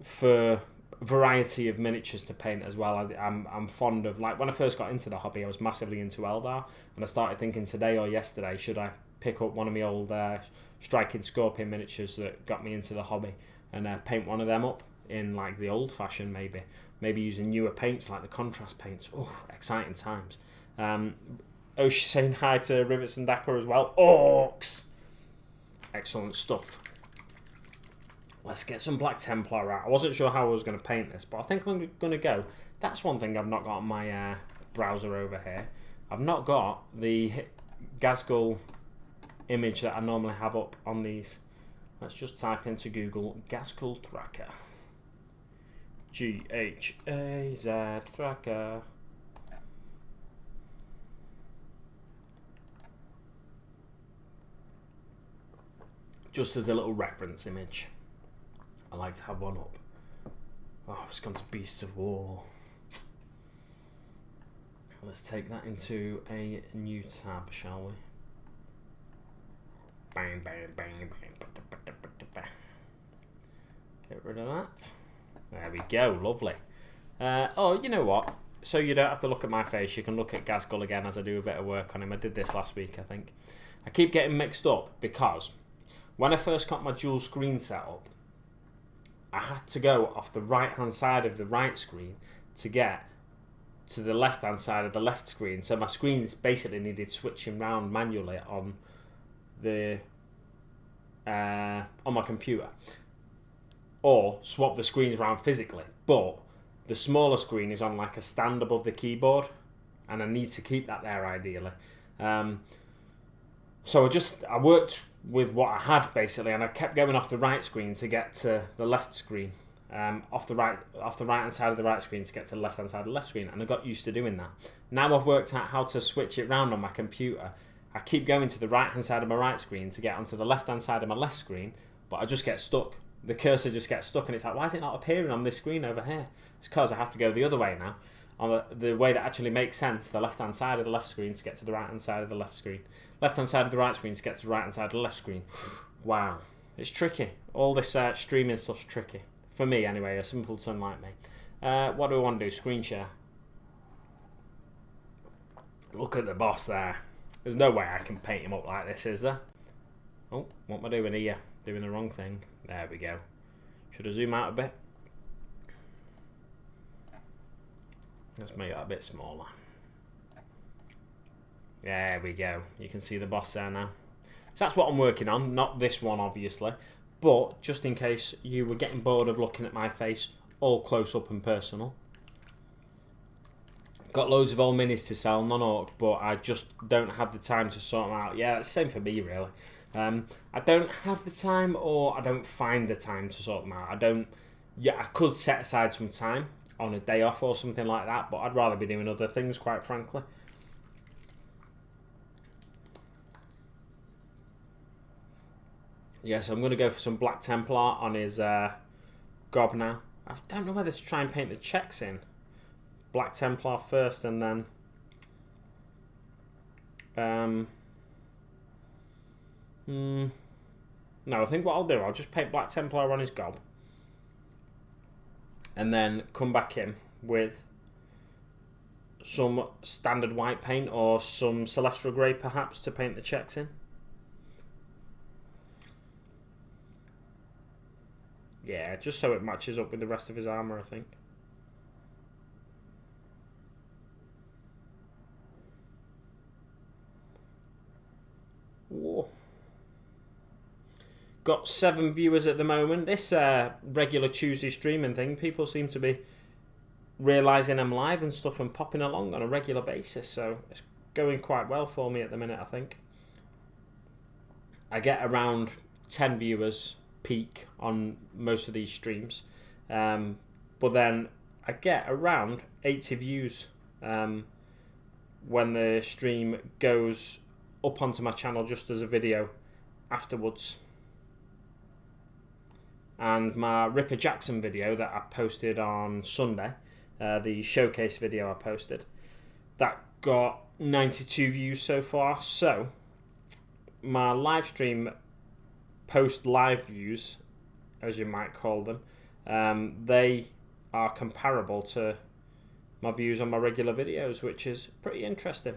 Speaker 1: for variety of miniatures to paint as well, I'm fond of, like, when I first got into the hobby, I was massively into Eldar, and I started thinking today or yesterday, should I pick up one of my old Striking Scorpion miniatures that got me into the hobby and paint one of them up in like the old fashion, maybe using newer paints like the contrast paints. Oh, exciting times. Oshi saying hi to Rivets and Daka as well. Orcs! Excellent stuff. Let's get some Black Templar out. I wasn't sure how I was going to paint this, but I think I'm going to go. That's one thing I've not got on my browser over here. I've not got the Ghazghkull image that I normally have up on these. Let's just type into Google Ghazghkull Thraka. G-H-A-Z Thraka. just as a little reference image. I like to have one up. Oh, it's gone to Beasts of War. Let's take that into a new tab, shall we? Bang, bang, bang, bang. Get rid of that. There we go, lovely. Oh, you know what? So you don't have to look at my face, you can look at Ghazghkull again as I do a bit of work on him. I did this last week, I think. I keep getting mixed up because when I first got my dual screen set up, I had to go off the right hand side of the right screen to get to the left hand side of the left screen. So my screens basically needed switching round manually on the on my computer, or swap the screens around physically. But the smaller screen is on like a stand above the keyboard, and I need to keep that there ideally. So I worked with what I had basically, and I kept going off the right screen to get to the left screen, off the right hand side of the right screen to get to the left hand side of the left screen, and I got used to doing that. Now I've worked out how to switch it round on my computer. I keep going to the right hand side of my right screen to get onto the left hand side of my left screen, but I just get stuck. The cursor just gets stuck, and it's like, why is it not appearing on this screen over here? It's because I have to go the other way now, on the way that actually makes sense, the left hand side of the left screen to get to the right hand side of the left screen, left hand side of the right screen to get to the right hand side of the left screen. Wow, it's tricky. All this streaming stuff's tricky for me anyway, a simpleton like me. What do I want to do? Screen share. Look at the boss there. There's no way I can paint him up like this, is there? Oh, what am I doing here? Doing the wrong thing. There we go. Should I zoom out a bit? Let's make that a bit smaller. There we go. You can see the boss there now. So that's what I'm working on. Not this one, obviously. But just in case you were getting bored of looking at my face all close up and personal. Got loads of old minis to sell, non-orc, but I just don't have the time to sort them out. Yeah, it's the same for me, really. I don't have the time, or I don't find the time to sort them out. I could set aside some time on a day off or something like that, but I'd rather be doing other things, quite frankly. Yeah, so I'm going to go for some Black Templar on his gob now. I don't know whether to try and paint the checks in. Black Templar first, and then no, I think what I'll do, I'll just paint Black Templar on his gob, and then come back in with some standard white paint or some Celestial Grey perhaps to paint the checks in. Yeah, just so it matches up with the rest of his armour, I think. Whoa. Got 7 viewers at the moment. This regular Tuesday streaming thing, people seem to be realising I'm live and stuff and popping along on a regular basis, so it's going quite well for me at the minute, I think. I get around 10 viewers peak on most of these streams, but then I get around 80 views when the stream goes up onto my channel just as a video afterwards. And my Ripper Jackson video that I posted on Sunday, the showcase video I posted, that got 92 views so far. So my live stream post live views, as you might call them, they are comparable to my views on my regular videos, which is pretty interesting.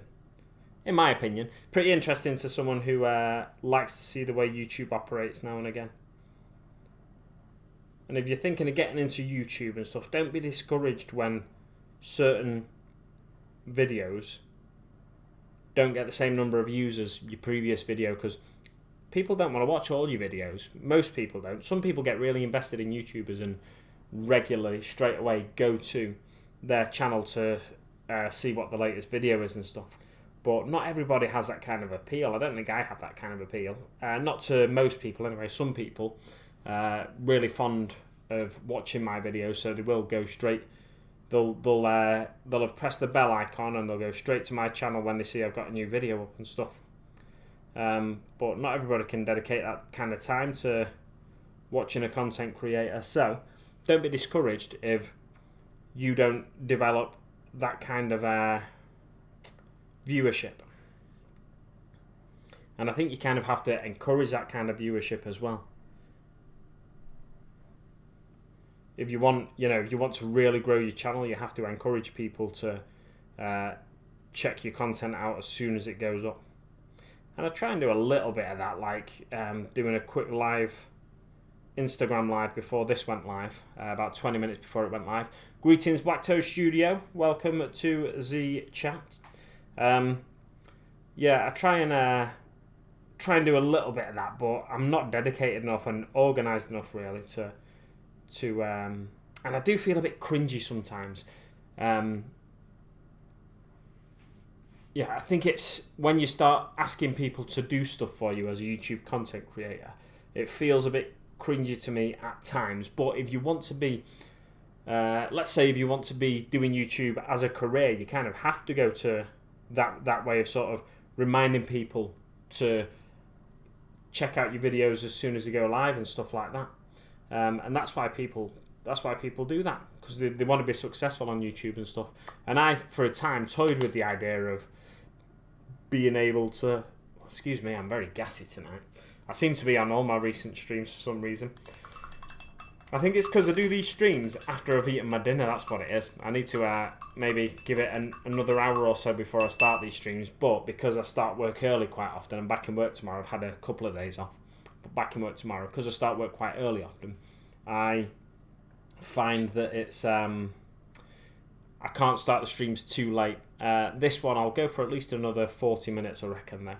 Speaker 1: In my opinion, pretty interesting to someone who likes to see the way YouTube operates now and again. And if you're thinking of getting into YouTube and stuff, don't be discouraged when certain videos don't get the same number of views as your previous video, because people don't want to watch all your videos. Most people don't. Some people get really invested in YouTubers and regularly, straight away, go to their channel to see what the latest video is and stuff. But not everybody has that kind of appeal. I don't think I have that kind of appeal. Not to most people anyway. Some people really fond of watching my videos, so they will go straight. They'll have pressed the bell icon and they'll go straight to my channel when they see I've got a new video up and stuff. but not everybody can dedicate that kind of time to watching a content creator. So don't be discouraged if you don't develop that kind of viewership. And I think you kind of have to encourage that kind of viewership as well. If you want, if you want to really grow your channel, you have to encourage people to check your content out as soon as it goes up. And I try and do a little bit of that, like doing a quick live, Instagram live before this went live, about 20 minutes before it went live. Greetings, Black Toe Studio. Welcome to the chat. Yeah, I try and do a little bit of that, but I'm not dedicated enough and organised enough really to and I do feel a bit cringy sometimes. Yeah, I think it's when you start asking people to do stuff for you as a YouTube content creator, it feels a bit cringy to me at times. But if you want to be, let's say if you want to be doing YouTube as a career, you kind of have to go to that way of sort of reminding people to check out your videos as soon as they go live and stuff like that. And that's why people do that, because they want to be successful on YouTube and stuff. And I, for a time, toyed with the idea of being able to... Excuse me, I'm very gassy tonight. I seem to be on all my recent streams for some reason. I think it's because I do these streams after I've eaten my dinner, that's what it is. I need to maybe give it another hour or so before I start these streams, but because I start work early quite often, I'm back in work tomorrow, I've had a couple of days off, but back in work tomorrow, because I start work quite early often, I find that it's... I can't start the streams too late. This one I'll go for at least another 40 minutes I reckon though,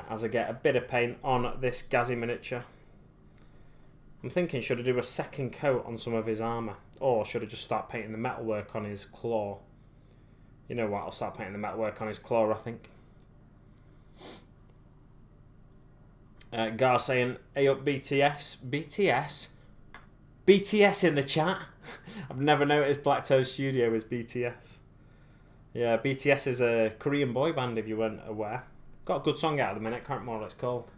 Speaker 1: as I get a bit of paint on this Gazzy miniature. I'm thinking, should I do a second coat on some of his armour, or should I just start painting the metalwork on his claw? You know what, I'll start painting the metalwork on his claw, I think. Gar saying, hey up BTS. BTS in the chat. I've never noticed Black Toe Studio is BTS. Yeah, BTS is a Korean boy band, if you weren't aware. Got a good song out at the minute, can't remember what it's called.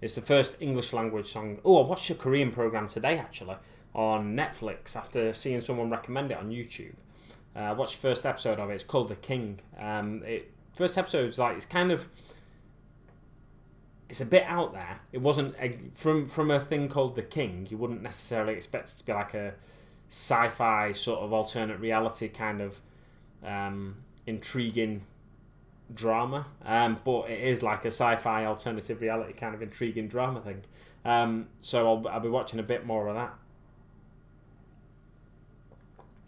Speaker 1: It's the first English language song. Oh, I watched a Korean program today, actually, on Netflix, after seeing someone recommend it on YouTube. I watched the first episode of it. It's called The King. First episode's like, it's kind of... It's a bit out there. It wasn't from a thing called The King. You wouldn't necessarily expect it to be like a sci-fi sort of alternate reality kind of intriguing drama. But it is like a sci-fi alternative reality kind of intriguing drama thing. So I'll be watching a bit more of that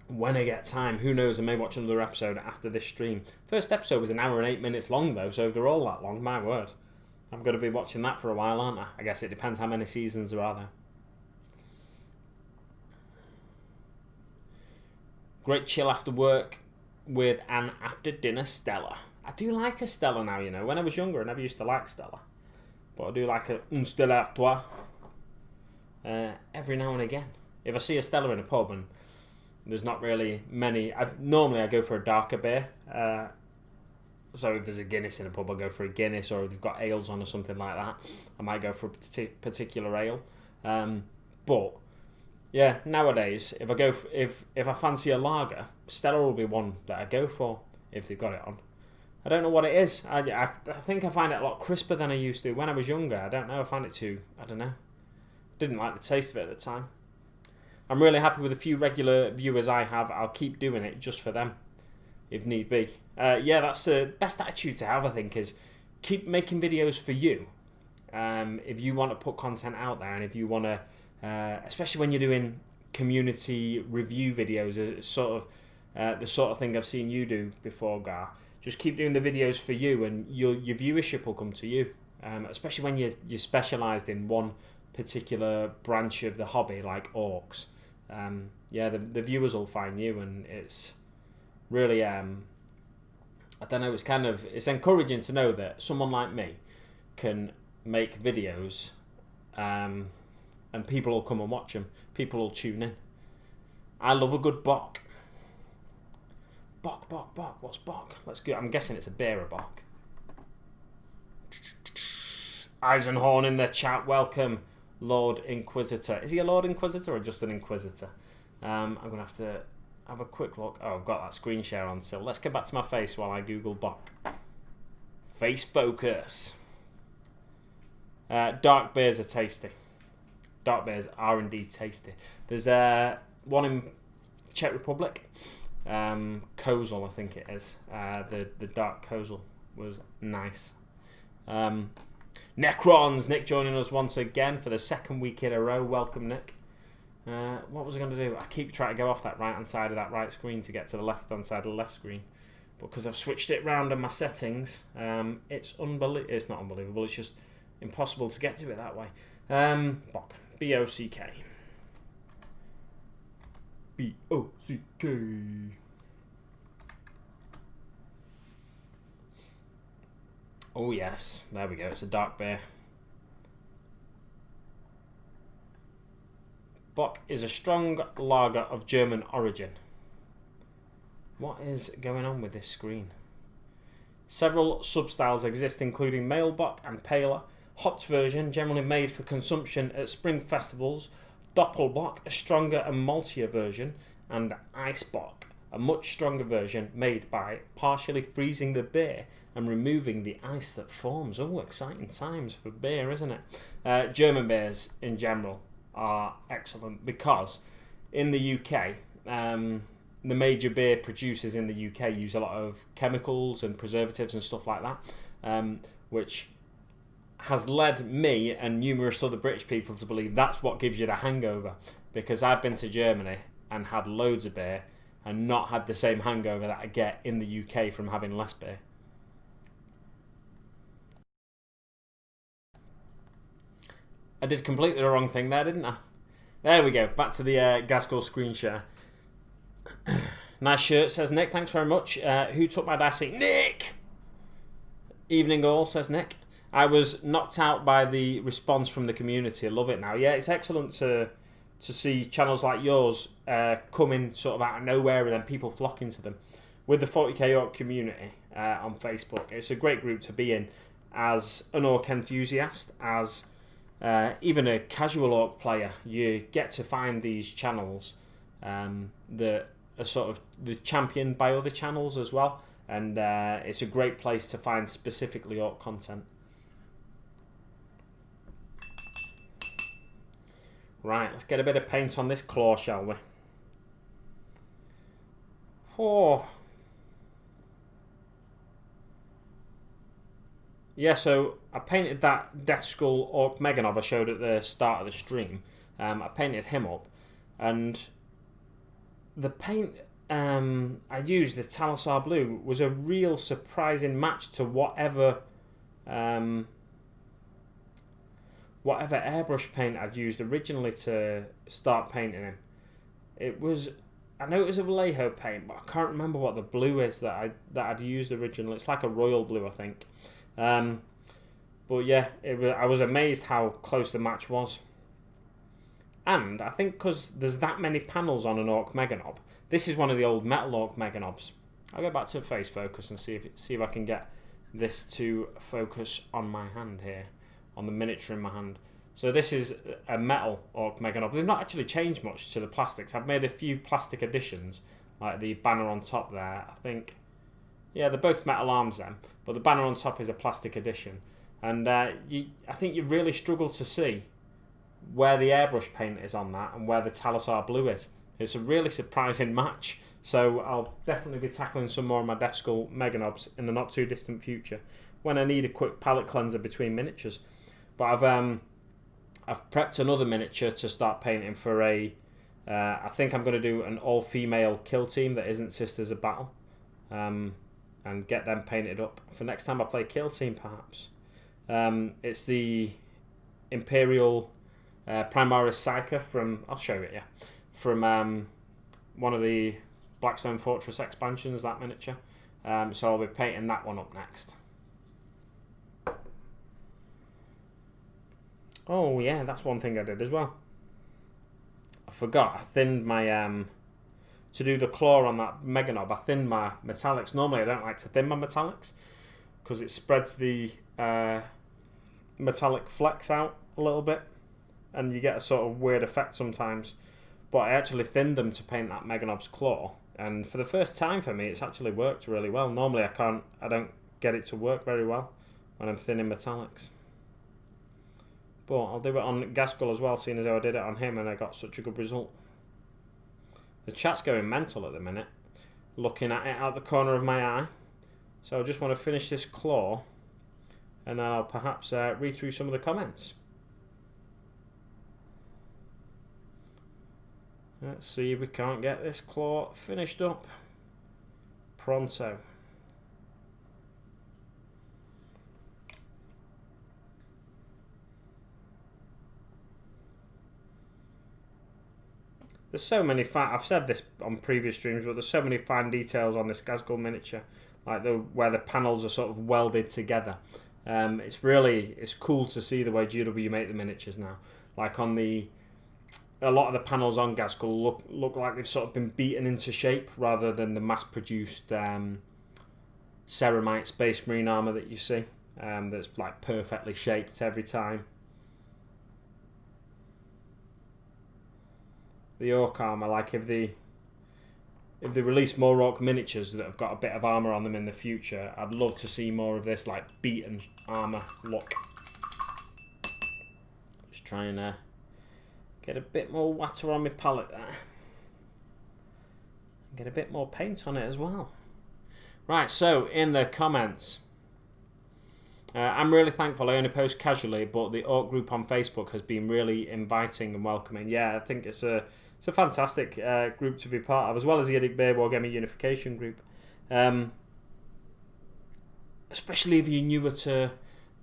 Speaker 1: when I get time. Who knows? I may watch another episode after this stream. First episode was 1 hour and 8 minutes long though, so if they're all that long, my word. I'm going to be watching that for a while, aren't I? I guess it depends how many seasons there are there. Great chill after work with an after dinner Stella. I do like a Stella now, you know. When I was younger, I never used to like Stella. But I do like a Stella à toi every now and again. If I see a Stella in a pub and there's not really many... Normally I go for a darker beer. So if there's a Guinness in a pub, I'll go for a Guinness, or if they've got ales on or something like that, I might go for a particular ale. But yeah, nowadays, if I go if I fancy a lager, Stella will be one that I go for if they've got it on. I don't know what it is. I think I find it a lot crisper than I used to when I was younger. I don't know. I find it too. I don't know. Didn't like the taste of it at the time. I'm really happy with the few regular viewers I have. I'll keep doing it just for them, if need be. Yeah, that's the best attitude to have, I think, is keep making videos for you. If you want to put content out there, and if you want to, especially when you're doing community review videos, the sort of thing I've seen you do before, Gar. Just keep doing the videos for you, and your viewership will come to you. Especially when you're specialised in one particular branch of the hobby, like orcs. Yeah, the viewers will find you, and it's really, I don't know, it's encouraging to know that someone like me can make videos, and people will come and watch them. People will tune in. I love a good bock. Bock. What's bock? Let's go. I'm guessing it's a bearer bock. Eisenhorn in the chat. Welcome, Lord Inquisitor. Is he a Lord Inquisitor or just an Inquisitor? I'm going to have a quick look. Oh, I've got that screen share on still. Let's get back to my face while I Google Bok. Face focus. Dark beers are tasty. Dark beers are indeed tasty. There's one in Czech Republic. Kozel, I think it is. The dark Kozel was nice. Necrons, Nick joining us once again for the second week in a row. Welcome, Nick. What was I going to do? I keep trying to go off that right hand side of that right screen to get to the left hand side of the left screen. But because I've switched it round on my settings, it's it's not unbelievable, it's just impossible to get to it that way. Bok. B-O-C-K. B-O-C-K. Oh yes, there we go, it's a dark beer. Bok is a strong lager of German origin. What is going on with this screen? Several substyles exist, including male Bok and paler. Hopped version, generally made for consumption at spring festivals. Doppelbock, a stronger and maltier version. And Ice Bok, a much stronger version made by partially freezing the beer and removing the ice that forms. Oh, exciting times for beer, isn't it? German beers in general are excellent because in the UK, the major beer producers in the UK use a lot of chemicals and preservatives and stuff like that, which has led me and numerous other British people to believe that's what gives you the hangover, because I've been to Germany and had loads of beer and not had the same hangover that I get in the UK from having less beer. I did completely the wrong thing there, didn't I? There we go. Back to the Ghazghkull screen share. Nice shirt, says Nick. Thanks very much. Who took my dice? Nick! Evening all, says Nick. I was knocked out by the response from the community. I love it now. Yeah, it's excellent to see channels like yours coming sort of out of nowhere and then people flocking to them. With the 40k Orc community on Facebook, it's a great group to be in as an Orc enthusiast, as even a casual Orc player. You get to find these channels that are sort of championed by other channels as well, and it's a great place to find specifically Orc content. Right, let's get a bit of paint on this claw, shall we? Oh. Yeah, so I painted that Deathskull Orc Meganob I showed at the start of the stream. I painted him up, and the paint I used, the Talasar Blue, was a real surprising match to whatever airbrush paint I'd used originally to start painting him. It was, I know it was a Vallejo paint, but I can't remember what the blue is that I'd used originally. It's like a royal blue, I think. But yeah, I was amazed how close the match was. And I think because there's that many panels on an Orc Meganob, this is one of the old metal Orc Meganobs. I'll go back to face focus and see if I can get this to focus on my hand here, on the miniature in my hand. So this is a metal Orc Meganob. They've not actually changed much to the plastics. I've made a few plastic additions, like the banner on top there. I think, yeah, they're both metal arms then, but the banner on top is a plastic addition. And I think you really struggle to see where the airbrush paint is on that and where the Talasar Blue is. It's a really surprising match. So I'll definitely be tackling some more of my Deathskull Meganobs in the not too distant future when I need a quick palette cleanser between miniatures. But I've prepped another miniature to start painting for I think I'm going to do an all-female kill team that isn't Sisters of Battle, and get them painted up for next time I play kill team, perhaps. It's the Imperial Primaris Psyker from, I'll show it, yeah, from one of the Blackstone Fortress expansions, that miniature. So I'll be painting that one up next. Oh yeah, that's one thing I did as well. I forgot, I thinned my, to do the claw on that Meganob, I thinned my metallics. Normally I don't like to thin my metallics, because it spreads the metallic flecks out a little bit, and you get a sort of weird effect sometimes. But I actually thinned them to paint that Meganob's claw, and for the first time for me, it's actually worked really well. Normally I don't get it to work very well when I'm thinning metallics. But I'll do it on Ghazghkull as well, seeing as though I did it on him and I got such a good result. The chat's going mental at the minute, looking at it out the corner of my eye. So I just want to finish this claw, and then I'll perhaps read through some of the comments. Let's see if we can't get this claw finished up pronto. There's so many I've said this on previous streams, but there's so many fine details on this Ghazghkull miniature, like where the panels are sort of welded together. It's cool to see the way GW make the miniatures now. Like a lot of the panels on Ghazghkull look like they've sort of been beaten into shape rather than the mass-produced ceramite Space Marine armour that you see. That's like perfectly shaped every time. The Orc armour, like if they release more Orc miniatures that have got a bit of armour on them in the future, I'd love to see more of this like beaten armour look. Just trying to get a bit more water on my palette there. Get a bit more paint on it as well. Right, so in the comments, I'm really thankful. I only post casually, but the Orc group on Facebook has been really inviting and welcoming. Yeah, I think it's a fantastic group to be part of, as well as the Edic Bay Wargaming Unification group. Especially if you're newer to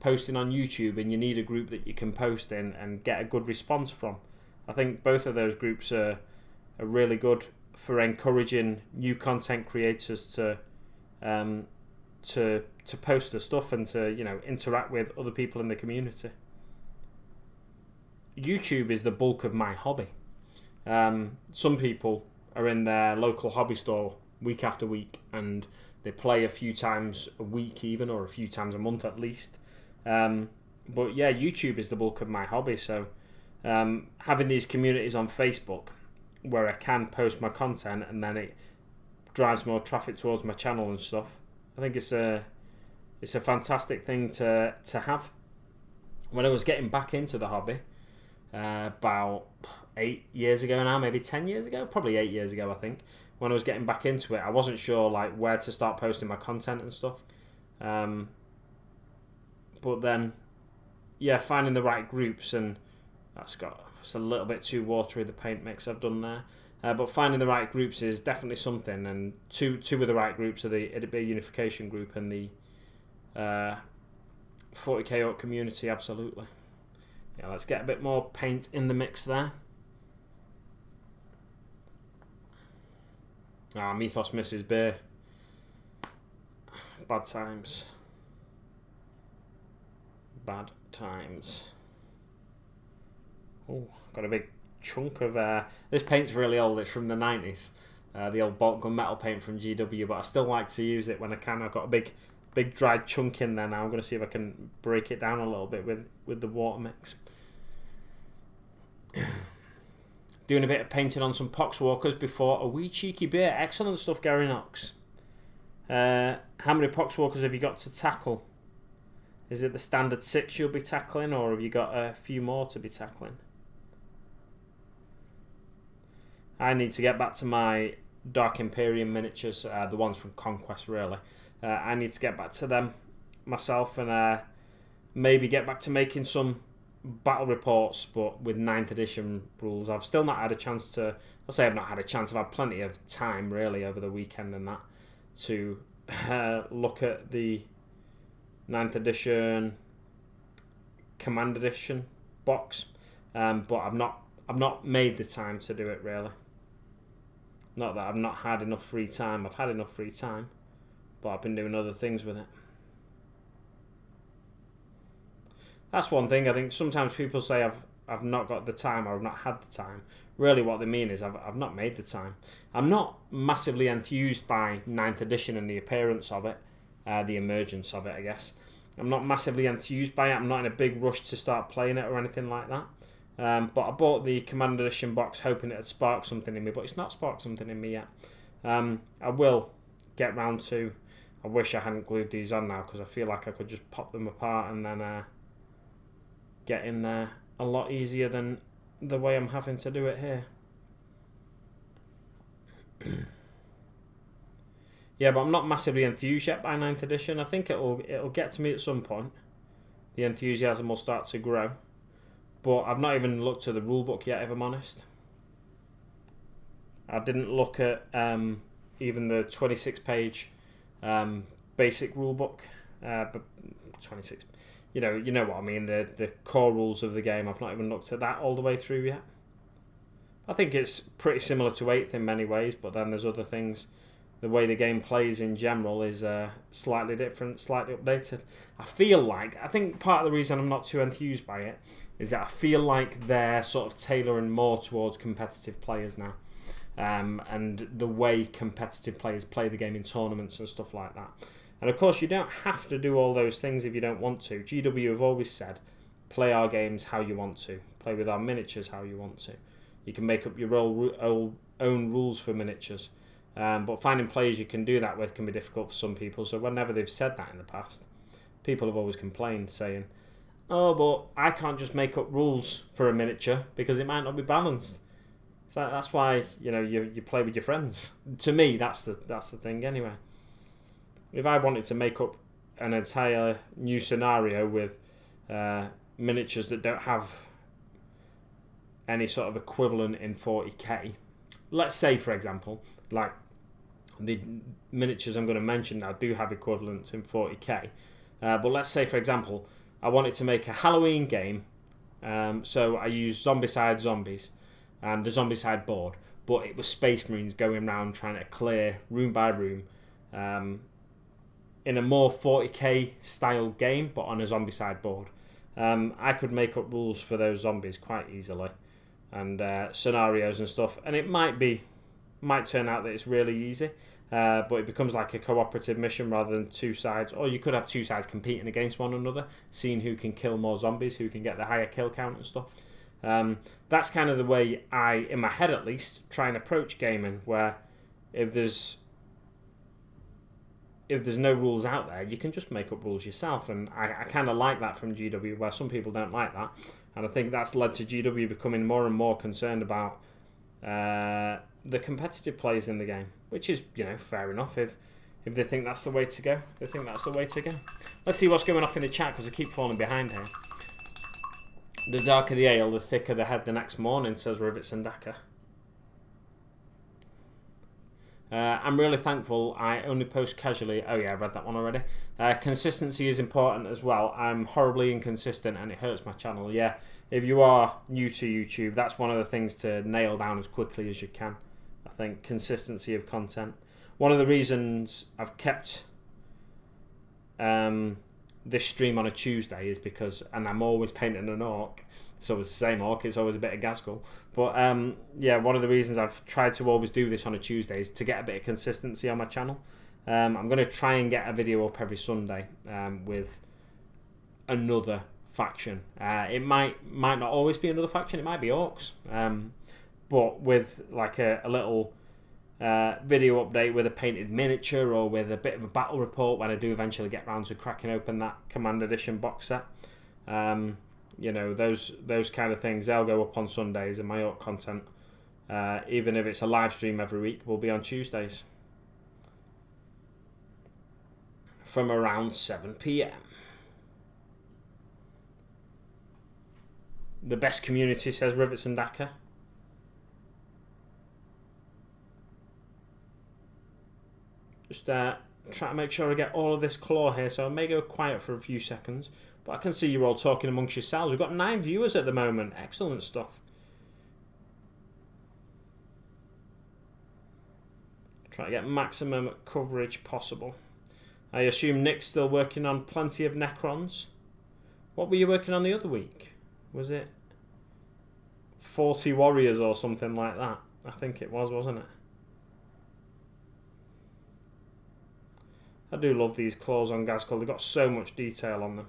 Speaker 1: posting on YouTube and you need a group that you can post in and get a good response from. I think both of those groups are really good for encouraging new content creators to post their stuff and to interact with other people in the community. YouTube is the bulk of my hobby. Some people are in their local hobby store week after week and they play a few times a week even, or a few times a month at least. But yeah, YouTube is the bulk of my hobby, so having these communities on Facebook where I can post my content and then it drives more traffic towards my channel and stuff, I think it's a fantastic thing to have. When I was getting back into the hobby, about 8 years ago now, maybe 10 years ago, probably 8 years ago I think, when I was getting back into it, I wasn't sure like where to start posting my content and stuff. But then, yeah, finding the right groups, and it's a little bit too watery, the paint mix I've done there. But finding the right groups is definitely something, and two of the right groups are the Edic Bay Unification group and the 40k Orc community, absolutely. Yeah, let's get a bit more paint in the mix there. Mythos Mrs. Bay. Bad times. Bad times. Oh, got a big chunk of... this paint's really old, it's from the 90s. The old bolt gun metal paint from GW, but I still like to use it when I can. I've got a big dried chunk in there now. I'm going to see if I can break it down a little bit with the water mix. Doing a bit of painting on some Poxwalkers before a wee cheeky beer. Excellent stuff, Gary Knox. How many Poxwalkers have you got to tackle? Is it the standard 6 you'll be tackling, or have you got a few more to be tackling? I need to get back to my Dark Imperium miniatures, the ones from Conquest really. I need to get back to them myself and maybe get back to making some battle reports, but with 9th edition rules. I've still not had a chance to... I'll say I've not had a chance. I've had plenty of time really over the weekend and that to look at the 9th edition Command Edition box, but I've not made the time to do it really. Not that I've not had enough free time. I've had enough free time, but I've been doing other things with it. That's one thing. I think sometimes people say I've not got the time or I've not had the time. Really what they mean is I've not made the time. I'm not massively enthused by 9th edition and the appearance of it, the emergence of it, I guess. I'm not massively enthused by it. I'm not in a big rush to start playing it or anything like that. But I bought the Commander Edition box hoping it'd spark something in me, but it's not sparked something in me yet. I will get round to... I wish I hadn't glued these on now because I feel like I could just pop them apart and then get in there a lot easier than the way I'm having to do it here. Yeah, but I'm not massively enthused yet by 9th edition. I think it'll get to me at some point. The enthusiasm will start to grow. But I've not even looked at the rulebook yet, if I'm honest. I didn't look at even the 26-page basic rulebook. But 26, you know what I mean. The core rules of the game. I've not even looked at that all the way through yet. I think it's pretty similar to 8th in many ways, but then there's other things. The way the game plays in general is slightly different, slightly updated. I think part of the reason I'm not too enthused by it is that I feel like they're sort of tailoring more towards competitive players now. And the way competitive players play the game in tournaments and stuff like that. And of course, you don't have to do all those things if you don't want to. GW have always said, play our games how you want to. Play with our miniatures how you want to. You can make up your own rules for miniatures. But finding players you can do that with can be difficult for some people. So whenever they've said that in the past, people have always complained, saying, "Oh, but I can't just make up rules for a miniature because it might not be balanced." So that's why you play with your friends. To me, that's the thing anyway. If I wanted to make up an entire new scenario with miniatures that don't have any sort of equivalent in 40k, let's say for example, like the miniatures I'm going to mention now do have equivalents in 40k, but let's say for example I wanted to make a Halloween game, so I used Zombicide zombies and the Zombicide board, but it was Space Marines going around trying to clear room by room in a more 40k style game, but on a Zombicide board. I could make up rules for those zombies quite easily, and scenarios and stuff, and it might turn out that it's really easy, but it becomes like a cooperative mission rather than two sides, or you could have two sides competing against one another, seeing who can kill more zombies, who can get the higher kill count and stuff. That's kind of the way I, in my head at least, try and approach gaming, where if there's no rules out there, you can just make up rules yourself, and I kind of like that from GW, where some people don't like that, and I think that's led to GW becoming more and more concerned about the competitive players in the game, which is, fair enough if they think that's the way to go. They think that's the way to go. Let's see what's going off in the chat, because I keep falling behind here. The darker the ale, the thicker the head the next morning, says Rivets and Daka. I'm really thankful I only post casually. Oh yeah, I read that one already. Consistency is important as well. I'm horribly inconsistent and it hurts my channel. Yeah, if you are new to YouTube, that's one of the things to nail down as quickly as you can. I think consistency of content. One of the reasons I've kept this stream on a Tuesday is because, and I'm always painting an orc. It's always the same orc, it's always a bit of Ghazghkull. But yeah, one of the reasons I've tried to always do this on a Tuesday is to get a bit of consistency on my channel. I'm going to try and get a video up every Sunday with another faction. It might not always be another faction, it might be orcs. But with like a little video update with a painted miniature or with a bit of a battle report when I do eventually get round to cracking open that Commander Edition box set. Those kind of things, they'll go up on Sundays, and my orc content, even if it's a live stream every week, will be on Tuesdays from around 7 PM. The best community, says Rivets and Daka. Just try to make sure I get all of this claw here, so I may go quiet for a few seconds. But I can see you're all talking amongst yourselves. We've got 9 viewers at the moment. Excellent stuff. Try to get maximum coverage possible. I assume Nick's still working on plenty of Necrons. What were you working on the other week? Was it 40 warriors or something like that? I think it was, wasn't it? I do love these claws on Ghazghkull. They've got so much detail on them.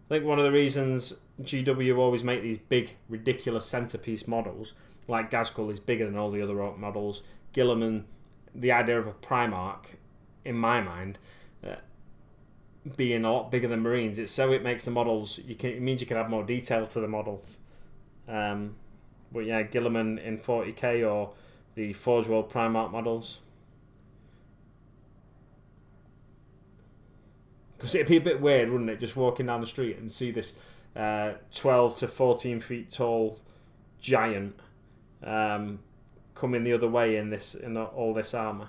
Speaker 1: I think one of the reasons GW always make these big, ridiculous centerpiece models, like Ghazghkull is bigger than all the other orc models. Guilliman, the idea of a Primarch, in my mind, being a lot bigger than Marines, it makes the models, it means you can add more detail to the models. But yeah, Guilliman in 40k or the Forge World Primarch models. Because it'd be a bit weird, wouldn't it, just walking down the street and see this 12 to 14 feet tall giant coming the other way in all this armour.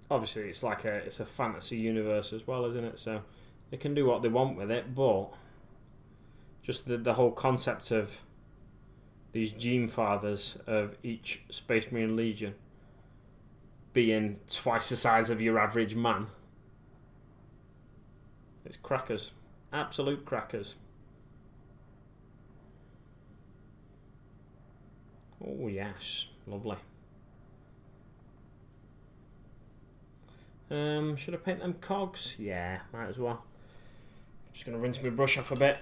Speaker 1: Obviously, it's a fantasy universe as well, isn't it? So they can do what they want with it, but just the whole concept of these gene fathers of each Space Marine Legion being twice the size of your average man. It's crackers. Absolute crackers. Oh yes, lovely. Should I paint them cogs? Yeah, might as well. Just going to rinse my brush off a bit.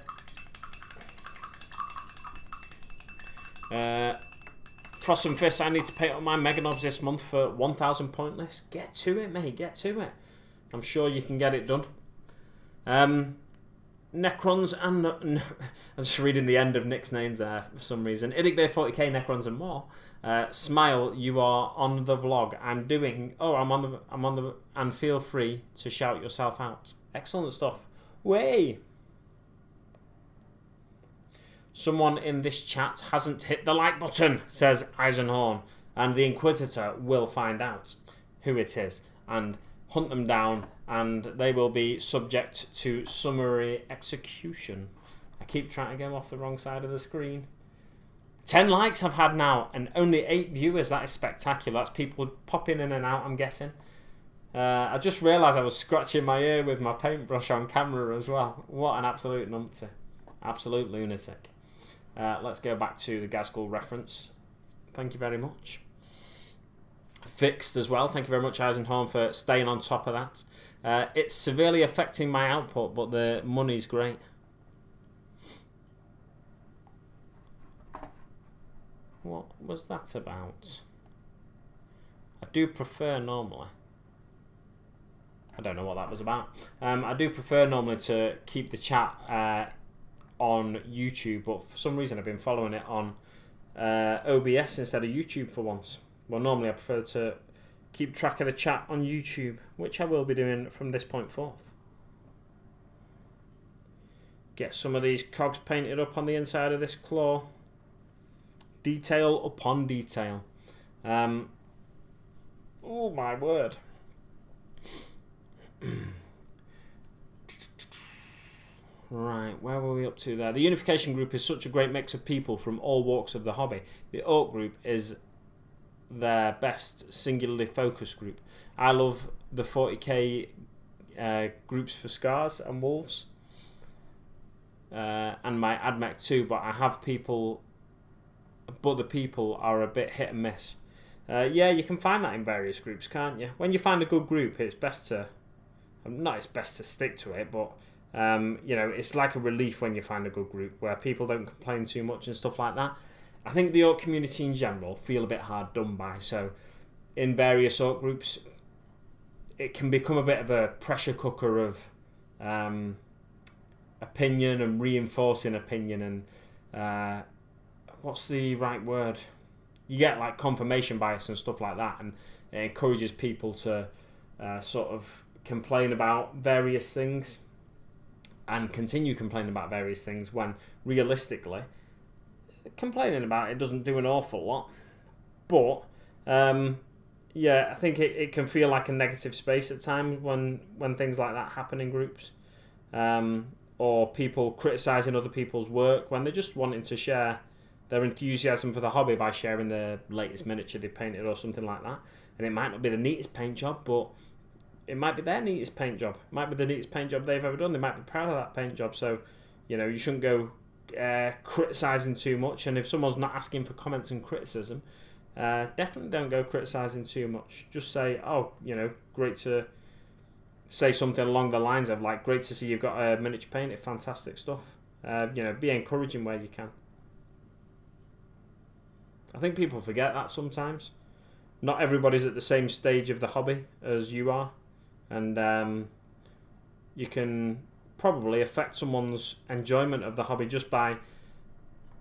Speaker 1: Frost and Fist, I need to paint up my Mega Knobs this month for 1,000 pointless. Get to it, mate, get to it. I'm sure you can get it done. Necrons and... I'm just reading the end of Nick's names there for some reason. Idic Bay 40k, Necrons and more. Smile, you are on the vlog. I'm on the... And feel free to shout yourself out. Excellent stuff. Way! Someone in this chat hasn't hit the like button, says Eisenhorn. And the Inquisitor will find out who it is and hunt them down, and they will be subject to summary execution. I keep trying to go off the wrong side of the screen. 10 likes I've had now, and only 8 viewers. That is spectacular. That's people popping in and out, I'm guessing. I just realised I was scratching my ear with my paintbrush on camera as well. What an absolute numpty. Absolute lunatic. Let's go back to the Ghazghkull reference. Thank you very much. Fixed as well. Thank you very much, Eisenhorn, for staying on top of that. It's severely affecting my output, but the money's great. What was that about? I do prefer normally. I don't know what that was about. I do prefer normally to keep the chat on YouTube, but for some reason I've been following it on OBS instead of YouTube for once. Well, normally I prefer to keep track of the chat on YouTube, which I will be doing from this point forth. Get some of these cogs painted up on the inside of this claw. Detail upon detail. Oh my word. Right, where were we up to there? The Unification Group is such a great mix of people from all walks of the hobby. The Orc Group is their best singularly focused group. I love the 40k groups for Scars and Wolves. And my AdMech too, but I have people... But the people are a bit hit and miss. Yeah, you can find that in various groups, can't you? When you find a good group, it's best to... Not it's best to stick to it, but... you know, it's like a relief when you find a good group where people don't complain too much and stuff like that. I think the Orc community in general feel a bit hard done by, so in various Orc groups it can become a bit of a pressure cooker of opinion and reinforcing opinion and what's the right word? You get like confirmation bias and stuff like that, and it encourages people to sort of complain about various things and continue complaining about various things when realistically complaining about it doesn't do an awful lot. But yeah, I think it can feel like a negative space at times when things like that happen in groups, or people criticising other people's work when they're just wanting to share their enthusiasm for the hobby by sharing the latest miniature they painted or something like that. And it might not be the neatest paint job, but it might be their neatest paint job. It might be the neatest paint job they've ever done. They might be proud of that paint job. So You know, you shouldn't go criticising too much, and if someone's not asking for comments and criticism, definitely don't go criticising too much. Just say, oh, you know, great to say something along the lines of like, great to see you've got a miniature painted, fantastic stuff. You know, be encouraging where you can. I think people forget that sometimes. Not everybody's at the same stage of the hobby as you are, and you can probably affect someone's enjoyment of the hobby just by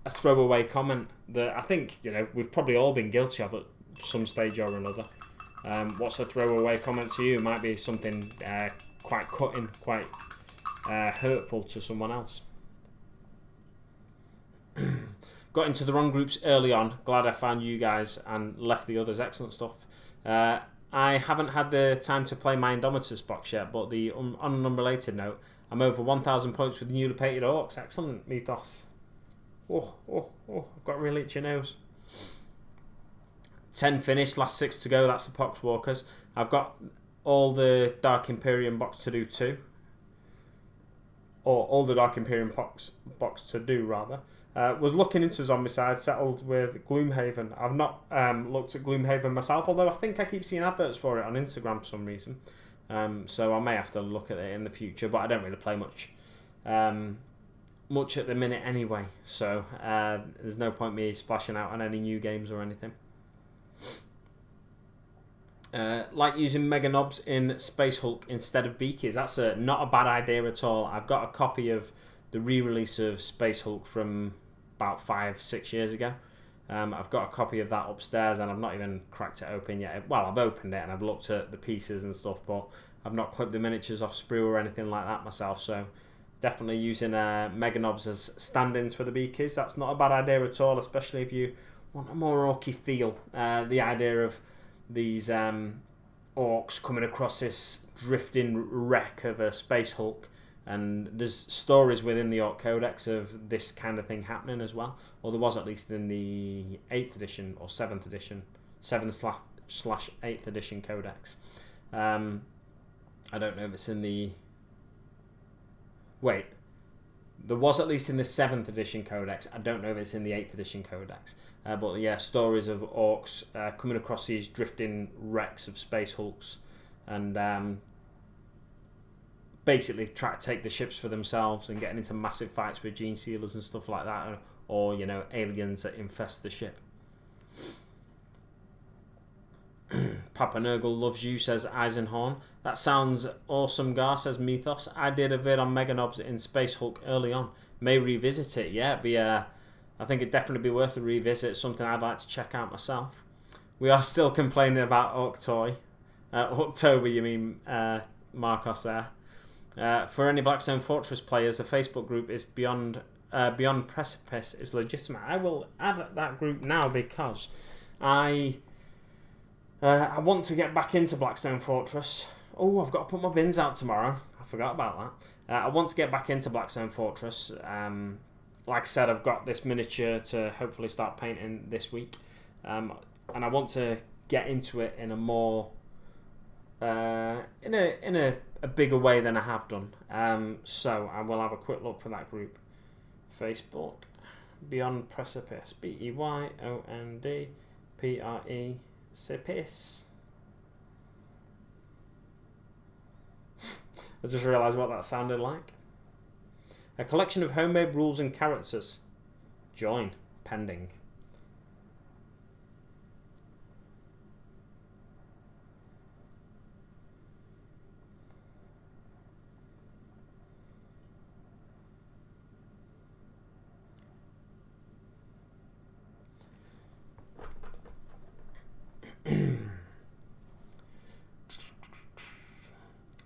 Speaker 1: a throwaway comment that I think, you know, we've probably all been guilty of at some stage or another. What's a throwaway comment to you might be something quite cutting, quite hurtful to someone else. Got into the wrong groups early on. Glad I found you guys and left the others. Excellent stuff. I haven't had the time to play my Indomitus box yet, but on an unrelated note, I'm over 1,000 points with newly painted orcs. Excellent, Mythos. Oh, I've got a really itchy nose. 10 finished, last 6 to go. That's the Poxwalkers. I've got all the Dark Imperium box to do too. Or all the Dark Imperium box to do, rather. Was looking into Zombicide, settled with Gloomhaven. I've not looked at Gloomhaven myself, although I think I keep seeing adverts for it on Instagram for some reason. So I may have to look at it in the future, but I don't really play much at the minute anyway. So there's no point me splashing out on any new games or anything. Like using Mega Knobs in Space Hulk instead of Beakies. That's not a bad idea at all. I've got a copy of the re-release of Space Hulk from about 5-6 years ago. I've got a copy of that upstairs and I've not even cracked it open yet. Well, I've opened it and I've looked at the pieces and stuff, but I've not clipped the miniatures off sprue or anything like that myself. So definitely using Mega Knobs as stand-ins for the Beakies. That's not a bad idea at all, especially if you want a more orky feel. The idea of these orcs coming across this drifting wreck of a Space Hulk, and there's stories within the Orc Codex of this kind of thing happening as well, or there was at least in the 8th edition or 7th edition, 7/8th edition Codex. I don't know if it's in the... Wait, there was at least in the 7th edition Codex. I don't know if it's in the 8th edition Codex. But yeah, stories of orcs coming across these drifting wrecks of Space Hulks and basically try to take the ships for themselves and getting into massive fights with gene sealers and stuff like that, or you know, aliens that infest the ship. Papa Nurgle loves you, says Eisenhorn. That sounds awesome, Gar, says Mythos. I did a vid on Mega Knobs in Space Hulk early on. May revisit it. Yeah, I think it'd definitely be worth a revisit. It's something I'd like to check out myself. We are still complaining about Orktoy. October, you mean, Marcos there. For any Blackstone Fortress players, the Facebook group is Beyond Precipice is legitimate. I will add that group now because I want to get back into Blackstone Fortress. Oh, I've got to put my bins out tomorrow. I forgot about that. I want to get back into Blackstone Fortress. Like I said, I've got this miniature to hopefully start painting this week. And I want to get into it in a more... in a bigger way than I have done. So I will have a quick look for that group. Facebook. Beyond Precipice. BEYOND Precipice. I just realised what that sounded like. A collection of homemade rules and characters. Join. Pending.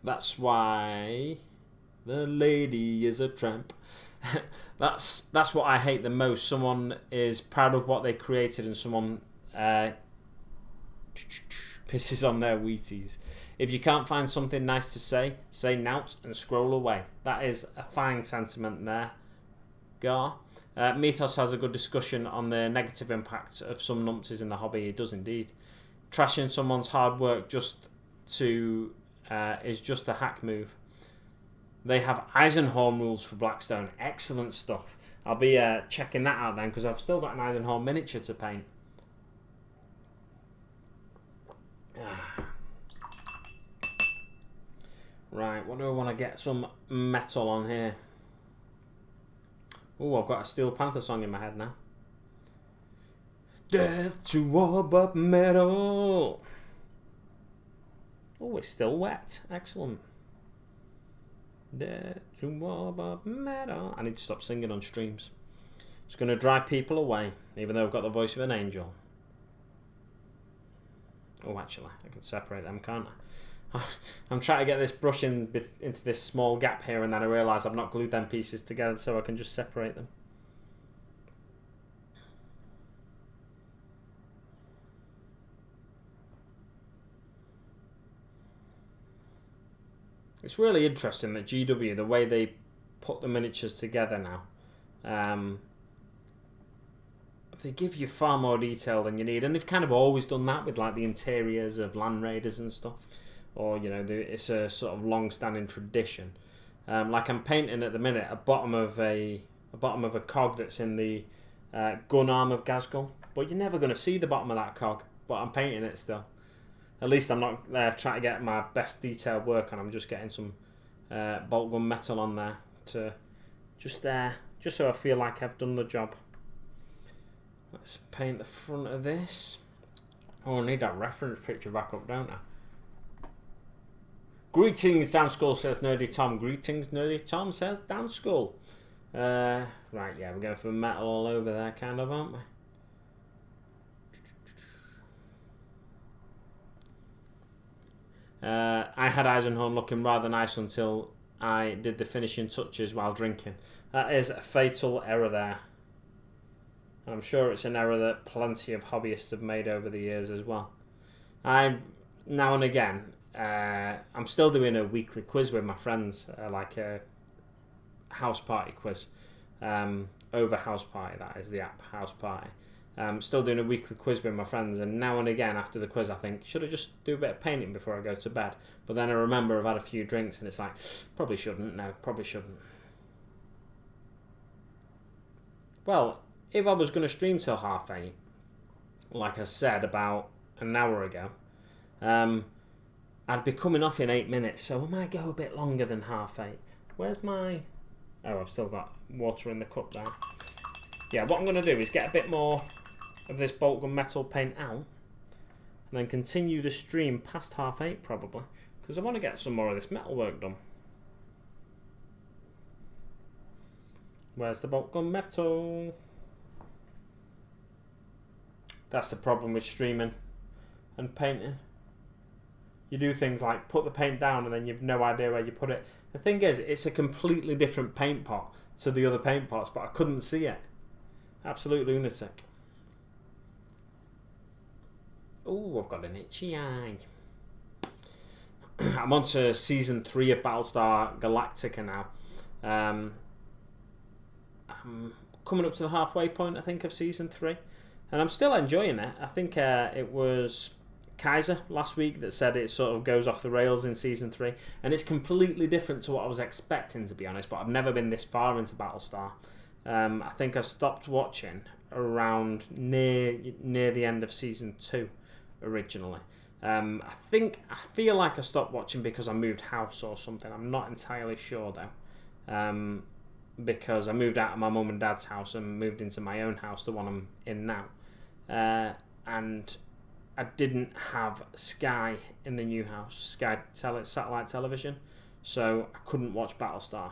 Speaker 1: That's why the lady is a tramp. That's what I hate the most. Someone is proud of what they created and someone pisses on their Wheaties. If you can't find something nice to say nout and scroll away. That is a fine sentiment there, Gar. Mythos has a good discussion on the negative impacts of some numpties in the hobby. It does indeed. Trashing someone's hard work is just a hack move. They have Eisenhorn rules for Blackstone. Excellent stuff. I'll be checking that out then, because I've still got an Eisenhorn miniature to paint. Right, what do I want to get some metal on here? Oh, I've got a Steel Panther song in my head now. Death to all but metal. Oh, it's still wet. Excellent. Death to all but metal. I need to stop singing on streams. It's going to drive people away, even though I've got the voice of an angel. Oh, actually, I can separate them, can't I? I'm trying to get this brush into this small gap here, and then I realise I've not glued them pieces together, so I can just separate them. It's really interesting that GW, the way they put the miniatures together now, they give you far more detail than you need, and they've kind of always done that with like the interiors of Land Raiders and stuff, or you know, it's a sort of long-standing tradition. Like I'm painting at the minute a bottom of a cog that's in the gun arm of Ghazghkull, but you're never going to see the bottom of that cog. But I'm painting it still. At least I'm not trying to get my best detailed work on. I'm just getting some bolt gun metal on there to just so I feel like I've done the job. Let's paint the front of this. Oh, I need that reference picture back up, don't I? Greetings, Dan Skull, says Nerdy Tom. Greetings, Nerdy Tom, says Dan Skull. Right, yeah, we're going for metal all over there, kind of, aren't we? I had Eisenhorn looking rather nice until I did the finishing touches while drinking. That is a fatal error there. And I'm sure it's an error that plenty of hobbyists have made over the years as well. Now and again, I'm still doing a weekly quiz with my friends, like a house party quiz. Over House Party, that is the app, House Party. Still doing a weekly quiz with my friends, and now and again after the quiz I think, should I just do a bit of painting before I go to bed? But then I remember I've had a few drinks and it's like, probably shouldn't, no, probably shouldn't. Well, if I was going to stream till 8:30, like I said about an hour ago, I'd be coming off in 8 minutes, so I might go a bit longer than 8:30. Where's my... Oh, I've still got water in the cup there. Yeah, what I'm going to do is get a bit more of this bolt gun metal paint out, and then continue the stream past 8:30 probably, because I want to get some more of this metal work done. Where's the bolt gun metal? That's the problem with streaming and painting. You do things like put the paint down and then you've no idea where you put it. The thing is, it's a completely different paint pot to the other paint pots, but I couldn't see it. Absolute lunatic. Oh, I've got an itchy eye. I'm on to Season 3 of Battlestar Galactica now. I'm coming up to the halfway point, I think, of Season 3. And I'm still enjoying it. I think it was Kaiser last week that said it sort of goes off the rails in Season 3. And it's completely different to what I was expecting, to be honest. But I've never been this far into Battlestar. I think I stopped watching around near the end of Season 2 originally. I feel like I stopped watching because I moved house or something. I'm not entirely sure though. Because I moved out of my mum and dad's house and moved into my own house, the one I'm in now. And I didn't have Sky in the new house, Sky satellite television, so I couldn't watch Battlestar.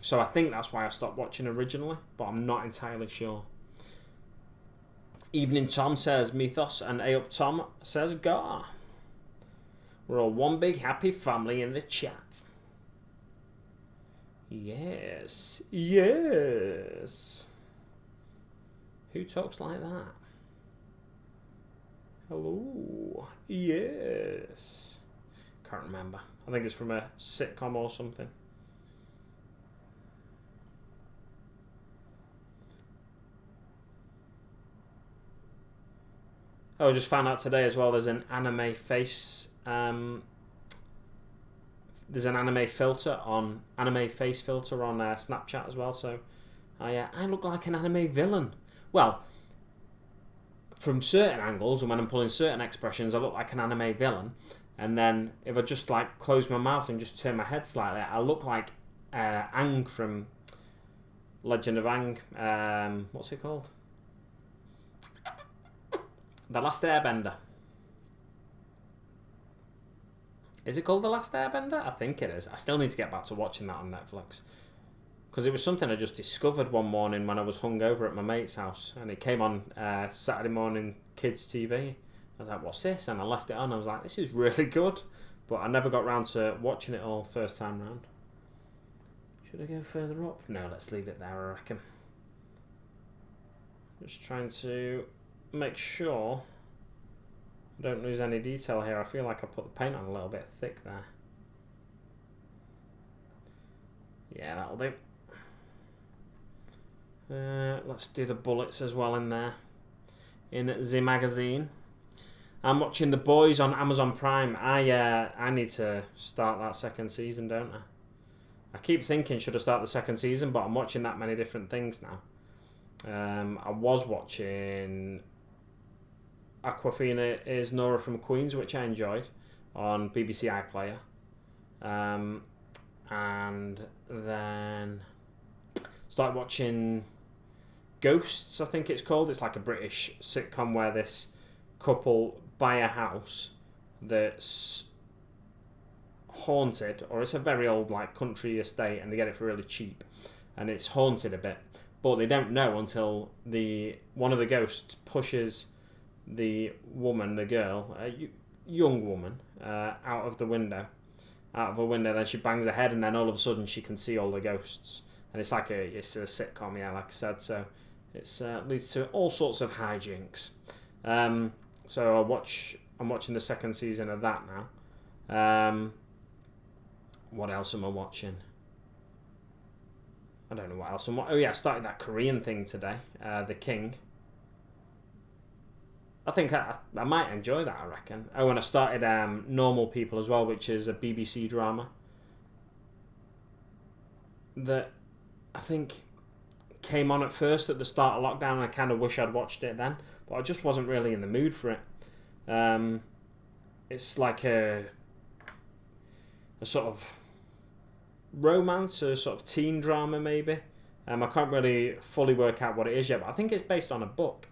Speaker 1: So I think that's why I stopped watching originally, but I'm not entirely sure. Evening Tom says Mythos, and A Up Tom says Gar. We're all one big happy family in the chat. Yes, yes. Who talks like that? Hello, yes. Can't remember. I think it's from a sitcom or something. Oh, I just found out today as well there's an anime face there's an anime face filter on Snapchat as well. So I look like an anime villain. Well, from certain angles, and when I'm pulling certain expressions, I look like an anime villain. And then if I just like close my mouth and just turn my head slightly, I look like Aang from Legend of Aang. What's it called? The Last Airbender. Is it called The Last Airbender? I think it is. I still need to get back to watching that on Netflix. Because it was something I just discovered one morning when I was hungover at my mate's house. And it came on Saturday morning kids' TV. I was like, what's this? And I left it on. I was like, this is really good. But I never got round to watching it all first time round. Should I go further up? No, let's leave it there, I reckon. Just trying to make sure I don't lose any detail here. I feel like I put the paint on a little bit thick there. Yeah, that'll do. Let's do the bullets as well in there. In the magazine. I'm watching The Boys on Amazon Prime. I need to start that second season, don't I? I keep thinking, should I start the second season? But I'm watching that many different things now. I was watching Aquafina is Nora from Queens, which I enjoyed, on BBC iPlayer. And then started watching Ghosts, I think it's called. It's like a British sitcom where this couple buy a house that's haunted, or it's a very old like country estate, and they get it for really cheap, and it's haunted a bit, but they don't know until one of the ghosts pushes the girl, a young woman, out of a window. Then she bangs her head, and then all of a sudden she can see all the ghosts. And it's like it's a sitcom, yeah, like I said. So it leads to all sorts of hijinks. So I'm watching the second season of that now. What else am I watching? I don't know what else. Oh yeah, I started that Korean thing today, The King. I think I might enjoy that, I reckon. Oh, and I started Normal People as well, which is a BBC drama that I think came on at first at the start of lockdown, and I kind of wish I'd watched it then, but I just wasn't really in the mood for it. It's like a sort of romance, a sort of teen drama maybe. I can't really fully work out what it is yet, but I think it's based on a book.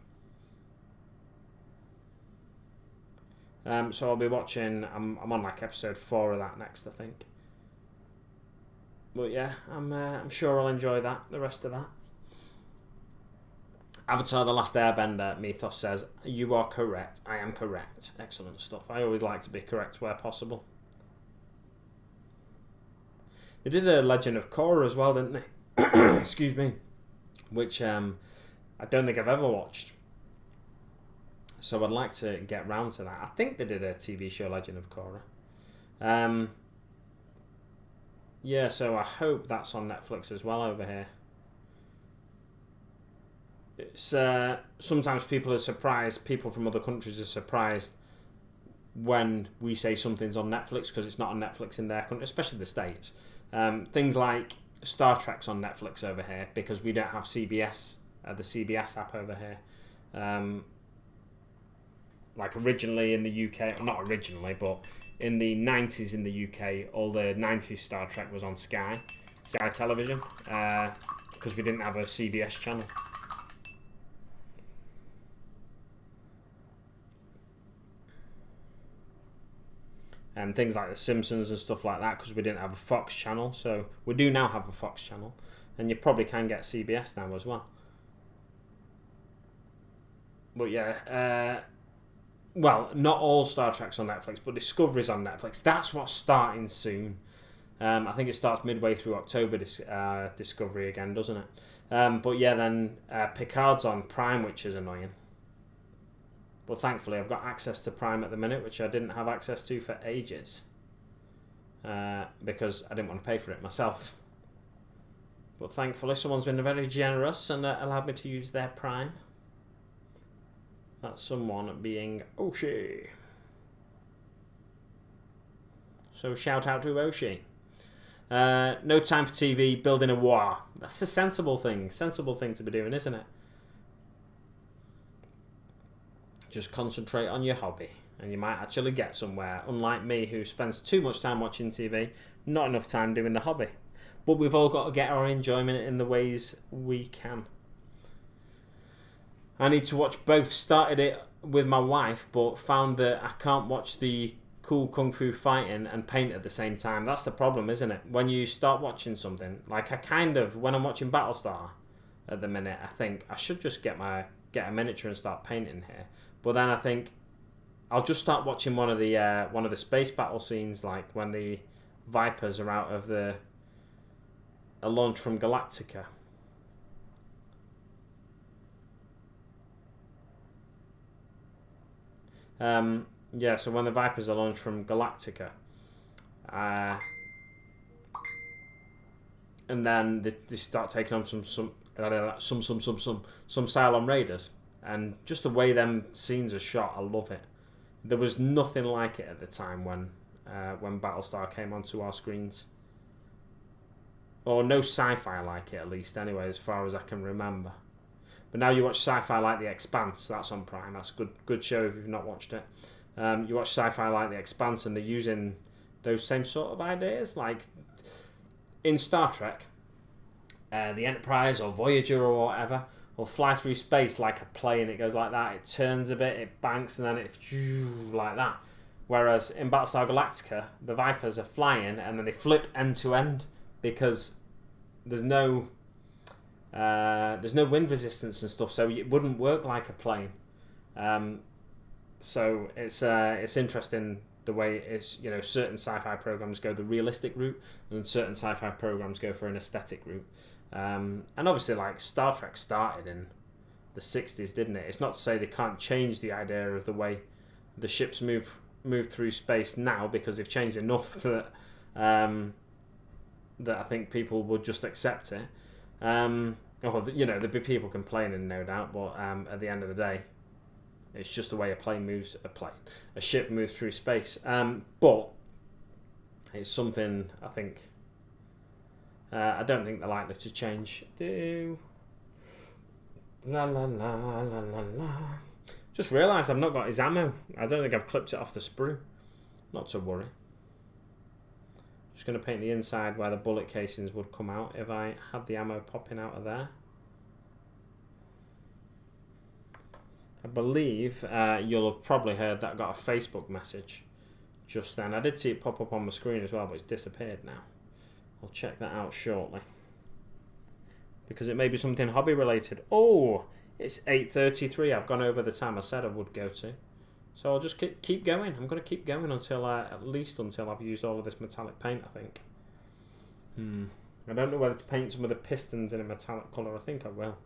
Speaker 1: So I'll be watching. I'm on like episode 4 of that next, I think. But yeah, I'm sure I'll enjoy that. The rest of that. Avatar: The Last Airbender. Mythos says you are correct. I am correct. Excellent stuff. I always like to be correct where possible. They did a Legend of Korra as well, didn't they? Excuse me. Which I don't think I've ever watched. So I'd like to get round to that. I think they did a TV show, Legend of Korra. Yeah, so I hope that's on Netflix as well over here. It's sometimes people are surprised, people from other countries are surprised when we say something's on Netflix because it's not on Netflix in their country, especially the States. Things like Star Trek's on Netflix over here because we don't have CBS, the CBS app over here. Like originally in the UK, not originally, but in the 90s in the UK, all the 90s Star Trek was on Sky Television, because we didn't have a CBS channel. And things like The Simpsons and stuff like that, because we didn't have a Fox channel. So we do now have a Fox channel, and you probably can get CBS now as well. But yeah, well, not all Star Trek's on Netflix, but Discovery's on Netflix. That's what's starting soon. I think it starts midway through October, Discovery again, doesn't it? But yeah, then Picard's on Prime, which is annoying. But thankfully, I've got access to Prime at the minute, which I didn't have access to for ages. Because I didn't want to pay for it myself. But thankfully, someone's been very generous and allowed me to use their Prime. That's someone being Oshi. So shout out to Oshi. No time for TV, building a war. That's a sensible thing to be doing, isn't it? Just concentrate on your hobby and you might actually get somewhere, unlike me who spends too much time watching TV, not enough time doing the hobby. But we've all got to get our enjoyment in the ways we can. I need to watch both. Started it with my wife, but found that I can't watch the cool kung fu fighting and paint at the same time. That's the problem, isn't it? When you start watching something, like when I'm watching Battlestar at the minute, I think I should just get a miniature and start painting here. But then I think I'll just start watching one of the space battle scenes, like when the Vipers are out of a launch from Galactica. Yeah, so when the Vipers are launched from Galactica, and then they start taking on some Cylon Raiders, and just the way them scenes are shot, I love it. There was nothing like it at the time when Battlestar came onto our screens, or no sci-fi like it, at least anyway, as far as I can remember. But now you watch sci-fi like The Expanse, that's on Prime. That's a good show if you've not watched it. You watch sci-fi like The Expanse and they're using those same sort of ideas. Like in Star Trek, the Enterprise or Voyager or whatever will fly through space like a plane. It goes like that, it turns a bit, it banks, and then it like that. Whereas in Battlestar Galactica, the Vipers are flying and then they flip end to end because there's no wind resistance and stuff, so it wouldn't work like a plane. So it's interesting the way it's, you know, certain sci-fi programs go the realistic route and certain sci-fi programs go for an aesthetic route. And obviously, like, Star Trek started in the 60s, didn't it? It's not to say they can't change the idea of the way the ships move through space now, because they've changed enough that I think people would just accept it. You know, there'd be people complaining, no doubt, but at the end of the day, it's just the way a ship moves through space. But it's something I think I don't think they're likely to change. La la la la la la. Just realised I've not got his ammo. I don't think I've clipped it off the sprue. Not to worry. Just going to paint the inside where the bullet casings would come out if I had the ammo popping out of there. I believe you'll have probably heard that I got a Facebook message just then. I did see it pop up on my screen as well, but it's disappeared now. I'll check that out shortly, because it may be something hobby related. Oh, it's 8:33. I've gone over the time I said I would go to. So I'll just keep going. I'm going to keep going until at least until I've used all of this metallic paint, I think. I don't know whether to paint some of the pistons in a metallic colour. I think I will.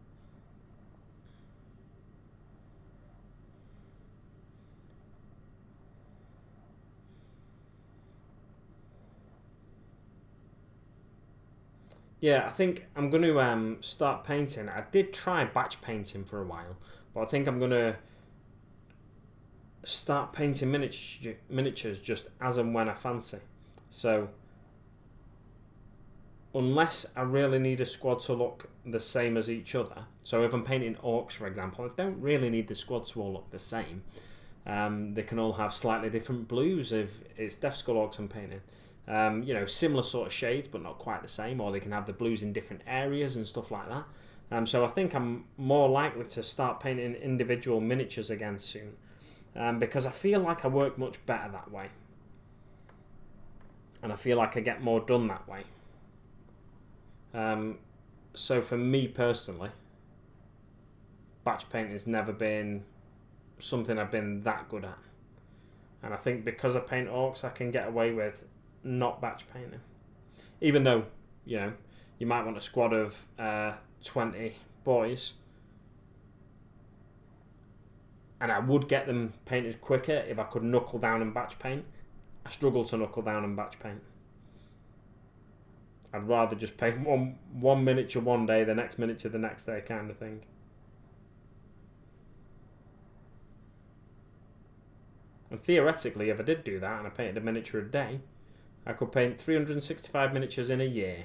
Speaker 1: Yeah, I think I'm going to start painting. I did try batch painting for a while, but I think I'm going to start painting miniatures just as and when I fancy. So unless I really need a squad to look the same as each other, so if I'm painting orcs, for example, I don't really need the squad to all look the same. They can all have slightly different blues if it's Ghazghkull orcs I'm painting. You know, similar sort of shades but not quite the same, or they can have the blues in different areas and stuff like that. So I think I'm more likely to start painting individual miniatures again soon, because I feel like I work much better that way, and I feel like I get more done that way. So for me personally, batch painting has never been something I've been that good at, and I think because I paint orcs I can get away with not batch painting, even though, you know, you might want a squad of 20 boys, and I would get them painted quicker if I could knuckle down and batch paint. I struggle to knuckle down and batch paint. I'd rather just paint one miniature one day, the next miniature the next day, kind of thing. And theoretically, if I did do that and I painted a miniature a day, I could paint 365 miniatures in a year.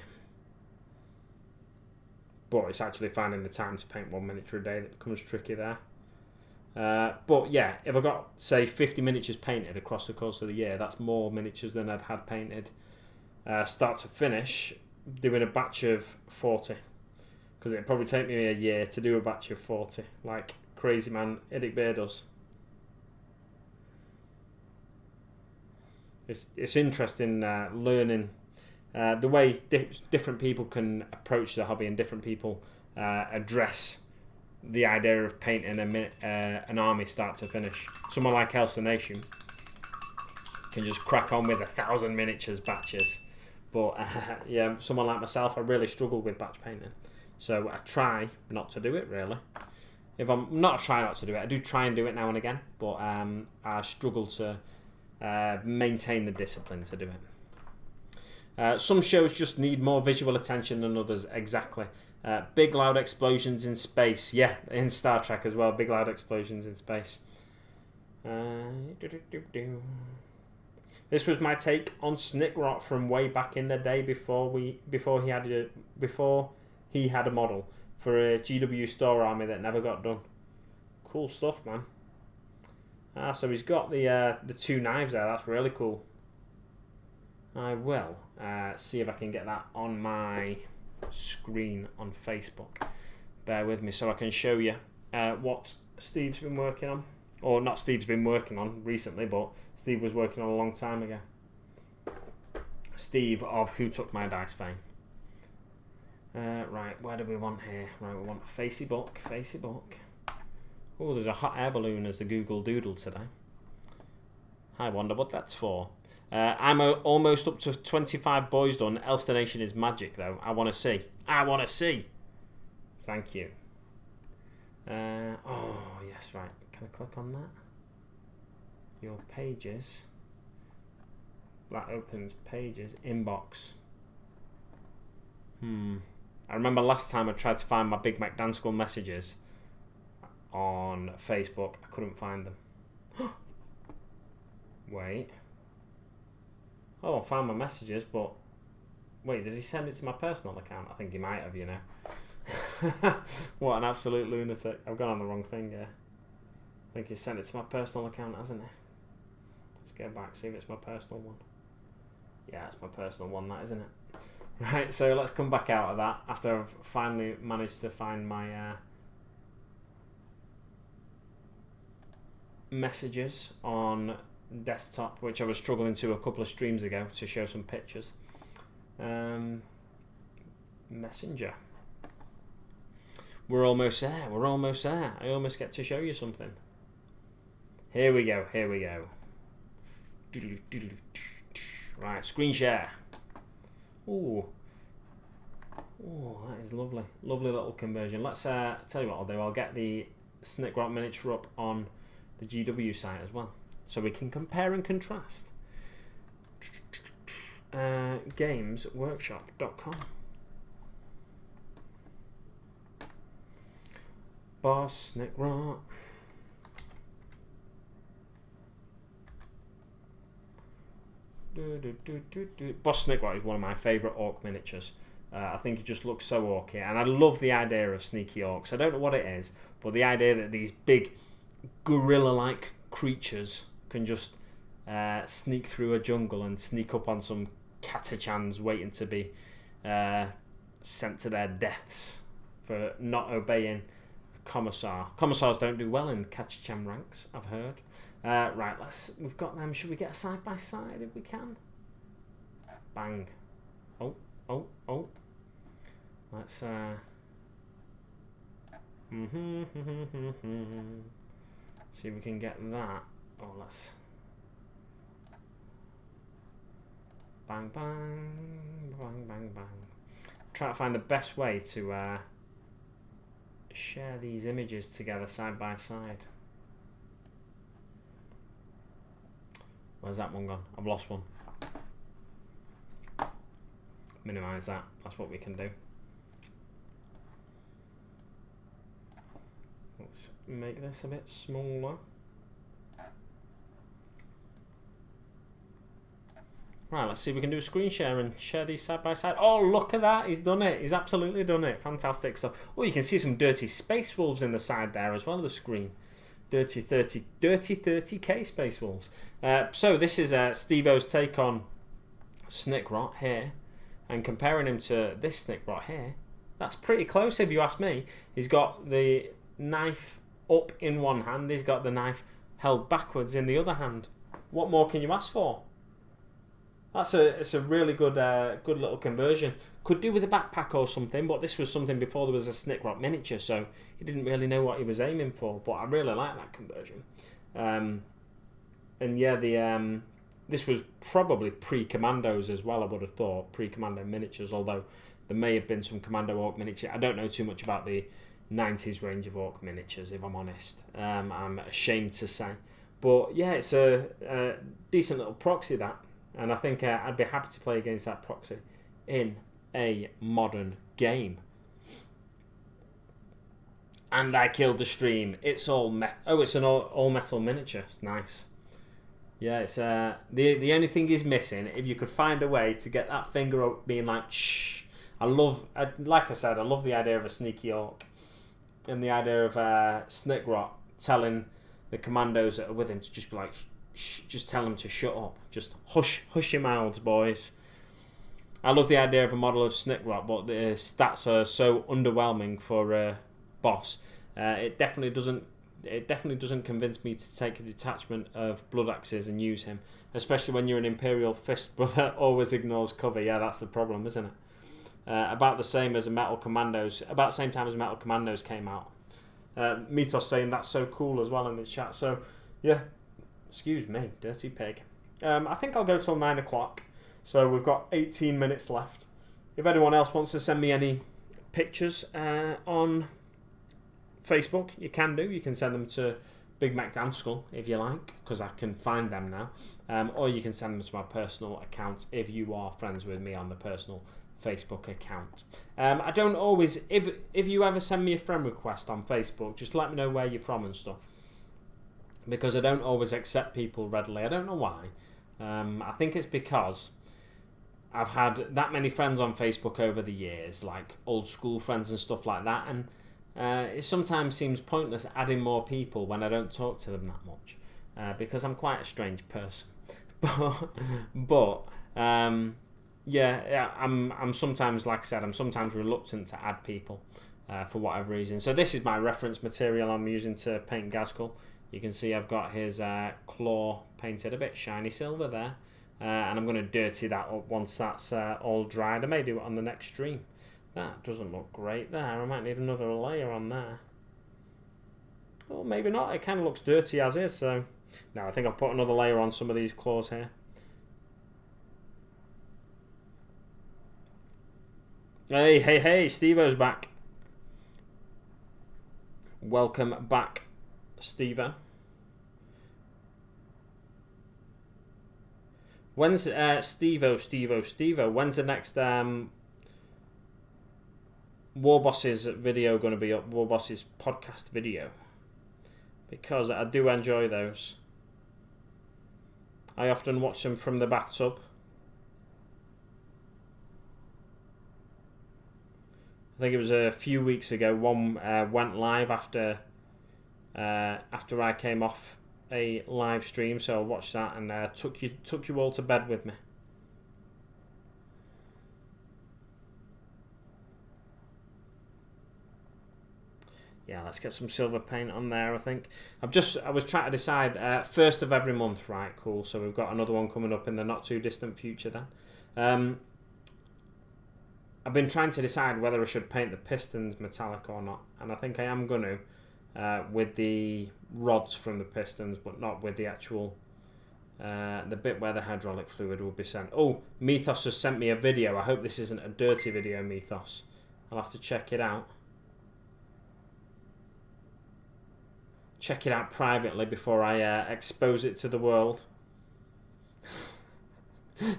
Speaker 1: But it's actually finding the time to paint 1 miniature a day that becomes tricky there. But yeah, if I got, say, 50 miniatures painted across the course of the year, that's more miniatures than I'd had painted start to finish doing a batch of 40. Because it'd probably take me a year to do a batch of 40, like crazy man Edic Bear does. It's interesting learning the way different people can approach the hobby and different people address the idea of painting an army start to finish. Someone like Nation can just crack on with 1,000 miniatures batches. But yeah, someone like myself, I really struggle with batch painting. So I try not to do it, really. If I'm not trying not to do it, I do try and do it now and again. But I struggle to maintain the discipline to do it. Some shows just need more visual attention than others, exactly. Big loud explosions in space. Yeah, in Star Trek as well, big loud explosions in space. This was my take on Snickrot from way back in the day before he had a model for a GW store army that never got done. Cool stuff, man. So he's got the 2 knives there. That's really cool. I will see if I can get that on my screen on Facebook. Bear with me so I can show you what Steve's been working on. Or not Steve's been working on recently, but Steve was working on a long time ago. Steve of Who Took My Dice fame. Right, where do we want here? Right, we want a facey book. Oh, there's a hot air balloon as the Google Doodle today. I wonder what that's for. I'm almost up to 25 boys done. Nation is magic, though. I want to see. Thank you. Oh, yes, right. Can I click on that? Your pages. That opens pages. Inbox. I remember last time I tried to find my Big Mac Ghazghkull messages on Facebook. I couldn't find them. Wait. Oh, I found my messages, but wait, did he send it to my personal account? I think he might have, you know. What an absolute lunatic. I've gone on the wrong thing here. I think he sent it to my personal account, hasn't he? Let's go back, see if it's my personal one. Yeah, it's my personal one, that, isn't it? Right, so let's come back out of that after I've finally managed to find my messages on desktop, which I was struggling to a couple of streams ago to show some pictures. Messenger. We're almost there. I almost get to show you something. Here we go. Right, screen share. Ooh, that is lovely. Lovely little conversion. Let's tell you what I'll do. I'll get the Snickrot miniature up on the GW site as well, so we can compare and contrast. Gamesworkshop.com. Boss Snickrot. Boss Snickrot is one of my favourite orc miniatures. I think it just looks so orky, and I love the idea of sneaky orcs. I don't know what it is, but the idea that these big gorilla-like creatures can just sneak through a jungle and sneak up on some Catachans waiting to be sent to their deaths for not obeying a commissar. Commissars don't do well in Catachan ranks, I've heard. Right, we've got them. Should we get a side by side if we can? Bang. Oh. Let's see if we can get that. Oh, let's bang. Try to find the best way to share these images together side by side. Where's that one gone? I've lost one. Minimise that. That's what we can do. Let's make this a bit smaller. Right, let's see if we can do a screen share and share these side by side. Oh, look at that. He's done it. He's absolutely done it. Fantastic stuff. Oh, you can see some dirty Space Wolves in the side there as well of the screen. Dirty 30k Space Wolves. So this is Steve-O's take on Snickrot here. And comparing him to this Snickrot here, that's pretty close if you ask me. He's got the knife up in one hand. He's got the knife held backwards in the other hand. What more can you ask for? It's a really good good little conversion. Could do with a backpack or something, but this was something before there was a Snickrot miniature, so he didn't really know what he was aiming for. But I really like that conversion. And yeah, this was probably pre-Commandos as well, I would have thought. Pre-Commando miniatures, although there may have been some Commando Orc miniature. I don't know too much about the 90s range of Orc miniatures, if I'm honest. I'm ashamed to say. But yeah, it's a decent little proxy, that. And I think I'd be happy to play against that proxy in a modern game. And I killed the stream. It's all it's an all metal miniature. It's nice. Yeah, it's the only thing is missing. If you could find a way to get that finger up, being like shh. Like I said, I love the idea of a sneaky orc, and the idea of Snickrot telling the commandos that are with him to just be like. Just tell them to shut up. Just hush your mouths, boys. I love the idea of a model of Snickrot, but the stats are so underwhelming for a boss. It definitely doesn't convince me to take a detachment of blood axes and use him, especially when you're an Imperial Fist brother. Always ignores cover. Yeah, that's the problem, isn't it? About the same as Metal Commandos. About the same time as Metal Commandos came out. Mythos saying that's so cool as well in the chat. So yeah. Excuse me, dirty pig. I think I'll go till 9 o'clock. So we've got 18 minutes left. If anyone else wants to send me any pictures on Facebook, you can do. You can send them to Big Mac Ghazghkull if you like, because I can find them now. Or you can send them to my personal account if you are friends with me on the personal Facebook account. I don't always... If you ever send me a friend request on Facebook, just let me know where you're from and stuff. Because I don't always accept people readily. I don't know why. I think it's because I've had that many friends on Facebook over the years, like old school friends and stuff like that, and it sometimes seems pointless adding more people when I don't talk to them that much, because I'm quite a strange person. but yeah, I'm sometimes, like I said, I'm sometimes reluctant to add people for whatever reason. So this is my reference material I'm using to paint Ghazghkull. You can see I've got his claw painted a bit shiny silver there. And I'm going to dirty that up once that's all dried. I may do it on the next stream. That doesn't look great there. I might need another layer on there. Or maybe not. It kind of looks dirty as is. So no, I think I'll put another layer on some of these claws here. Hey, Steve-O's back. Welcome back, Steve-O. When's Steve-O, when's the next War Bosses video going to be up? War Bosses podcast video? Because I do enjoy those. I often watch them from the bathtub. I think it was a few weeks ago. One went live after I came off a live stream, so I watched that and took you all to bed with me. Yeah, let's get some silver paint on there, I think. I was trying to decide, first of every month, right, cool, so we've got another one coming up in the not too distant future then. I've been trying to decide whether I should paint the pistons metallic or not, and I think I am going to, with the rods from the pistons, but not with the actual, the bit where the hydraulic fluid will be sent. Oh, Mythos has sent me a video. I hope this isn't a dirty video, Mythos. I'll have to check it out. Check it out privately before I expose it to the world.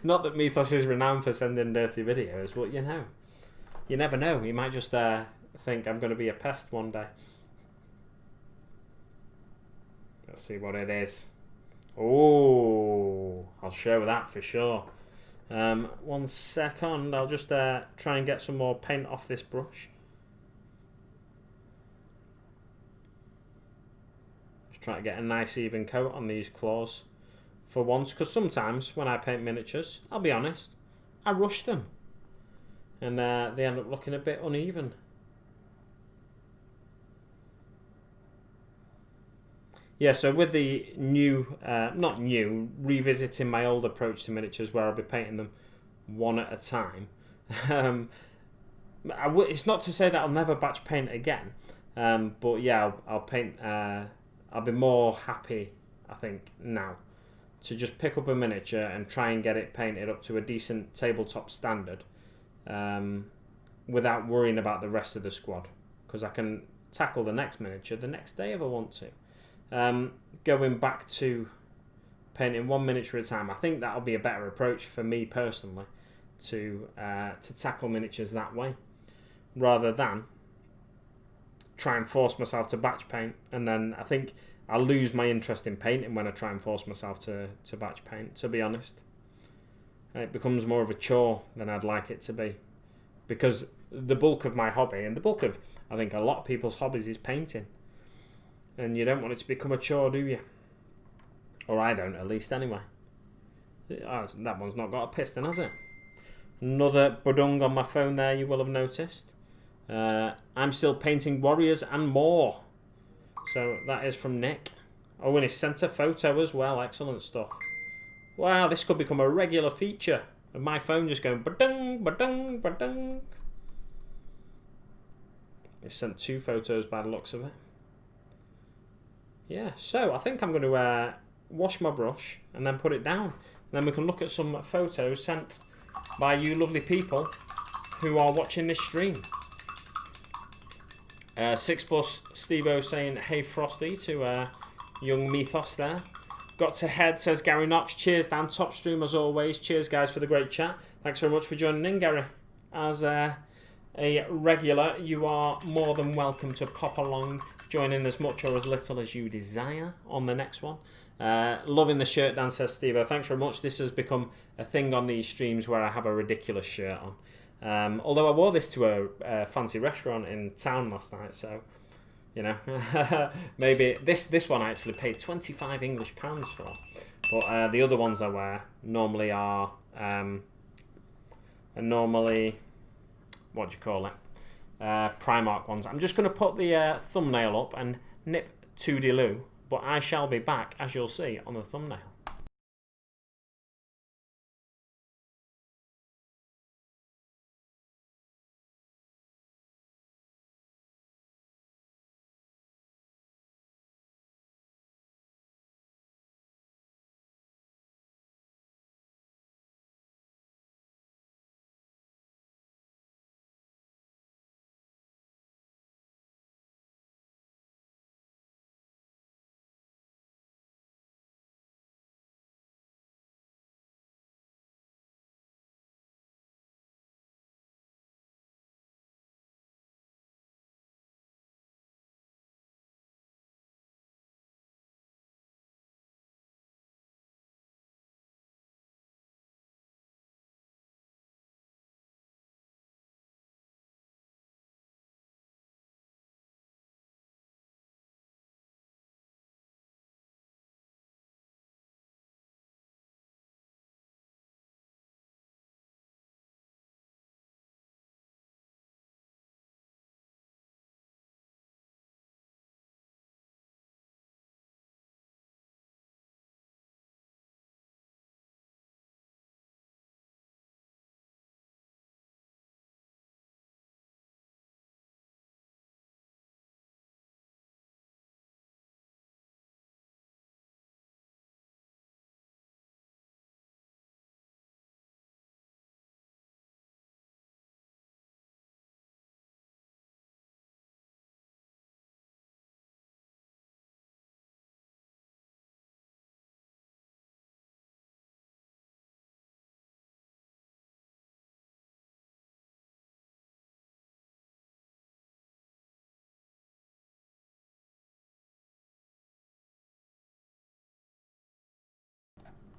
Speaker 1: Not that Mythos is renowned for sending dirty videos, but you know. You never know. He might just think I'm going to be a pest one day. Let's see what it is. Oh, I'll show that for sure. One second, I'll just try and get some more paint off this brush. Just trying to get a nice even coat on these claws for once, because sometimes when I paint miniatures, I'll be honest, I rush them and they end up looking a bit uneven. Yeah, so with the new, not new, revisiting my old approach to miniatures where I'll be painting them one at a time. It's not to say that I'll never batch paint again, but yeah, I'll paint. I'll be more happy, I think, now to just pick up a miniature and try and get it painted up to a decent tabletop standard, without worrying about the rest of the squad, because I can tackle the next miniature the next day if I want to. Going back to painting one miniature at a time, I think that'll be a better approach for me personally to tackle miniatures that way, rather than try and force myself to batch paint, and then I think I'll lose my interest in painting when I try and force myself to batch paint, to be honest. It becomes more of a chore than I'd like it to be, because the bulk of my hobby, and the bulk of, I think, a lot of people's hobbies, is painting. And you don't want it to become a chore, do you? Or I don't, at least, anyway. That one's not got a piston, has it? Another budung on my phone there, you will have noticed. I'm still painting warriors and more. So that is from Nick. Oh, and he sent a photo as well. Excellent stuff. Wow, this could become a regular feature of my phone just going badung, badung, badung. He sent 2 photos by the looks of it. Yeah, so I think I'm going to wash my brush and then put it down. And then we can look at some photos sent by you lovely people who are watching this stream. 6+ Stevo saying, hey Frosty, to young Mythos there. Got to head, says Gary Knox. Cheers, Dan. Top stream as always. Cheers, guys, for the great chat. Thanks very much for joining in, Gary. As a regular, you are more than welcome to pop along, join in as much or as little as you desire on the next one. Loving the shirt, Dan, says Steve. Thanks very much. This has become a thing on these streams where I have a ridiculous shirt on. Although I wore this to a fancy restaurant in town last night, so, you know, maybe this one I actually paid £25 for. But the other ones I wear normally are what do you call it? Primark ones. I'm just going to put the thumbnail up and nip toodaloo, but I shall be back, as you'll see, on the thumbnail.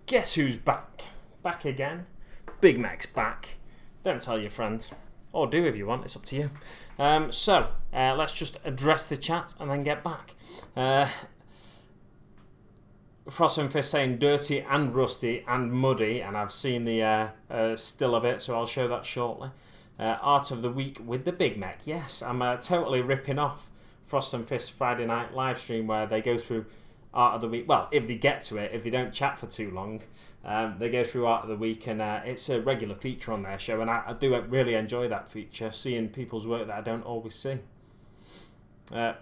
Speaker 1: Guess who's back? Back again Big Mac's back. Don't tell your friends. Or do if you want, it's up to you. Let's just address the chat and then get back. Frost and Fist saying dirty and rusty and muddy, and I've seen the still of it, so I'll show that shortly. Art of the Week with the Big Mac. Yes, I'm totally ripping off Frost and Fist Friday night live stream where they go through Art of the Week. Well, if they get to it, if they don't chat for too long, they go through Art of the Week, and it's a regular feature on their show, and I do really enjoy that feature, seeing people's work that I don't always see.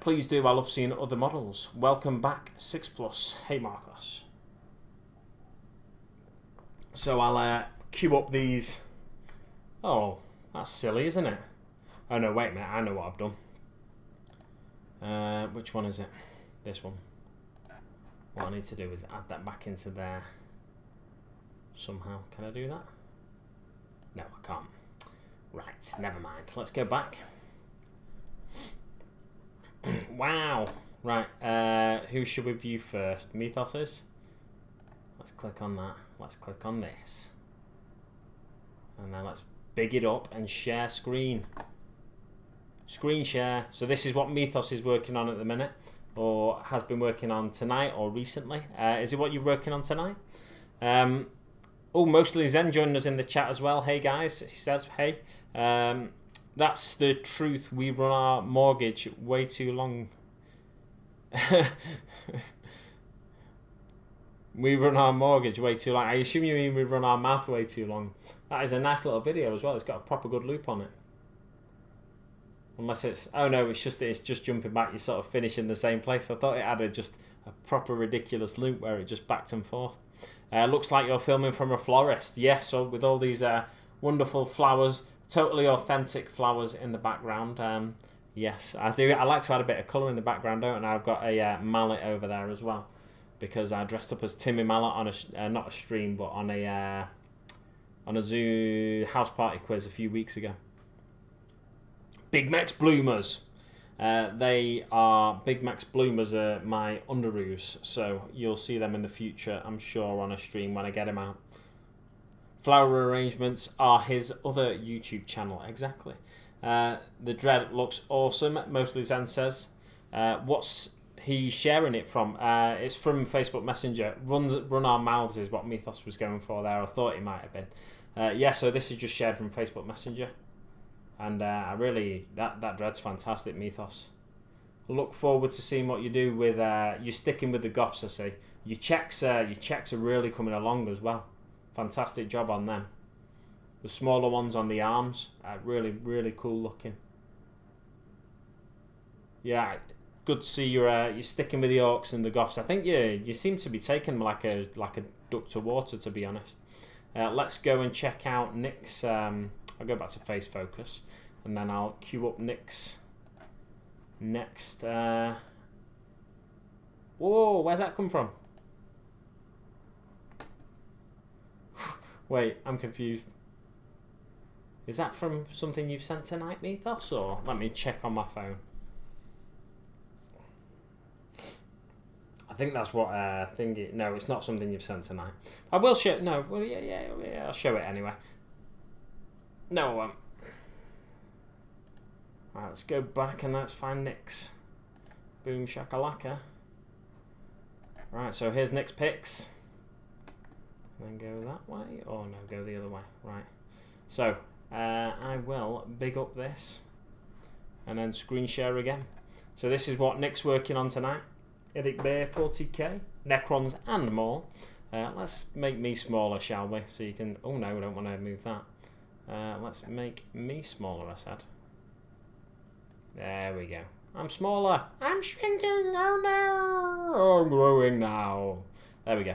Speaker 1: Please do, I love seeing other models. Welcome back, 6+. Hey Marcos. So I'll queue up these. Oh, that's silly, isn't it? Oh no, wait a minute, I know what I've done. Which one is it? This one. What I need to do is add that back into there somehow. Can I do that? No, I can't. Right, never mind. Let's go back. Wow. Right, who should we view first? Mythoses? Let's click on that. Let's click on this. And then let's big it up and share screen. Screen share. So this is what Mythos is working on at the minute, or has been working on tonight or recently. Is it what you're working on tonight? Oh, mostly Zen joining us in the chat as well. Hey guys, he says, hey. That's the truth. We run our mortgage way too long. We run our mortgage way too long. I assume you mean we run our mouth way too long. That is a nice little video as well. It's got a proper good loop on it. Unless it's... Oh no, it's just jumping back. You're sort of finishing the same place. I thought it had just a proper ridiculous loop where it just backed and forth. Looks like you're filming from a florist. Yes, so with all these wonderful flowers, totally authentic flowers in the background. Yes, I do. I like to add a bit of colour in the background, don't I? I've got a mallet over there as well, because I dressed up as Timmy Mallet on a not a stream, but on a zoo house party quiz a few weeks ago. Big Max Bloomers. They are Big Max Bloomers are my underoos, so you'll see them in the future, I'm sure, on a stream when I get them out. Flower arrangements are his other YouTube channel, exactly. The dread looks awesome, mostly Zen says. What's he sharing it from? It's from Facebook Messenger. Run Our Mouths is what Mythos was going for there. I thought it might have been. Yeah, so this is just shared from Facebook Messenger. And I really, that dread's fantastic, Mythos. Look forward to seeing what you do with, you're sticking with the Goths, I see. Your checks are really coming along as well. Fantastic job on them. The smaller ones on the arms are really, really cool looking. Yeah, good to see you're sticking with the Orcs and the Goths. I think you seem to be taking like a duck to water, to be honest. Let's go and check out Nick's. I'll go back to face focus, and then I'll queue up Nick's next. Whoa, where's that come from? Wait, I'm confused. Is that from something you've sent tonight, Mythos, or let me check on my phone? I think that's what thingy. No, it's not something you've sent tonight. I will show. No, well, yeah, I'll show it anyway. No, I won't. Right, let's go back and let's find Nick's. Boom shakalaka. Right, so here's Nick's pics. And then go that way, or no, go the other way. Right. So I will big up this and then screen share again. So this is what Nick's working on tonight. Edic Bear 40k, Necrons and more. Let's make me smaller, shall we? So you can. Oh no, I don't want to move that. Let's make me smaller, I said. There we go. I'm smaller. I'm shrinking. Oh no. I'm growing now. There we go.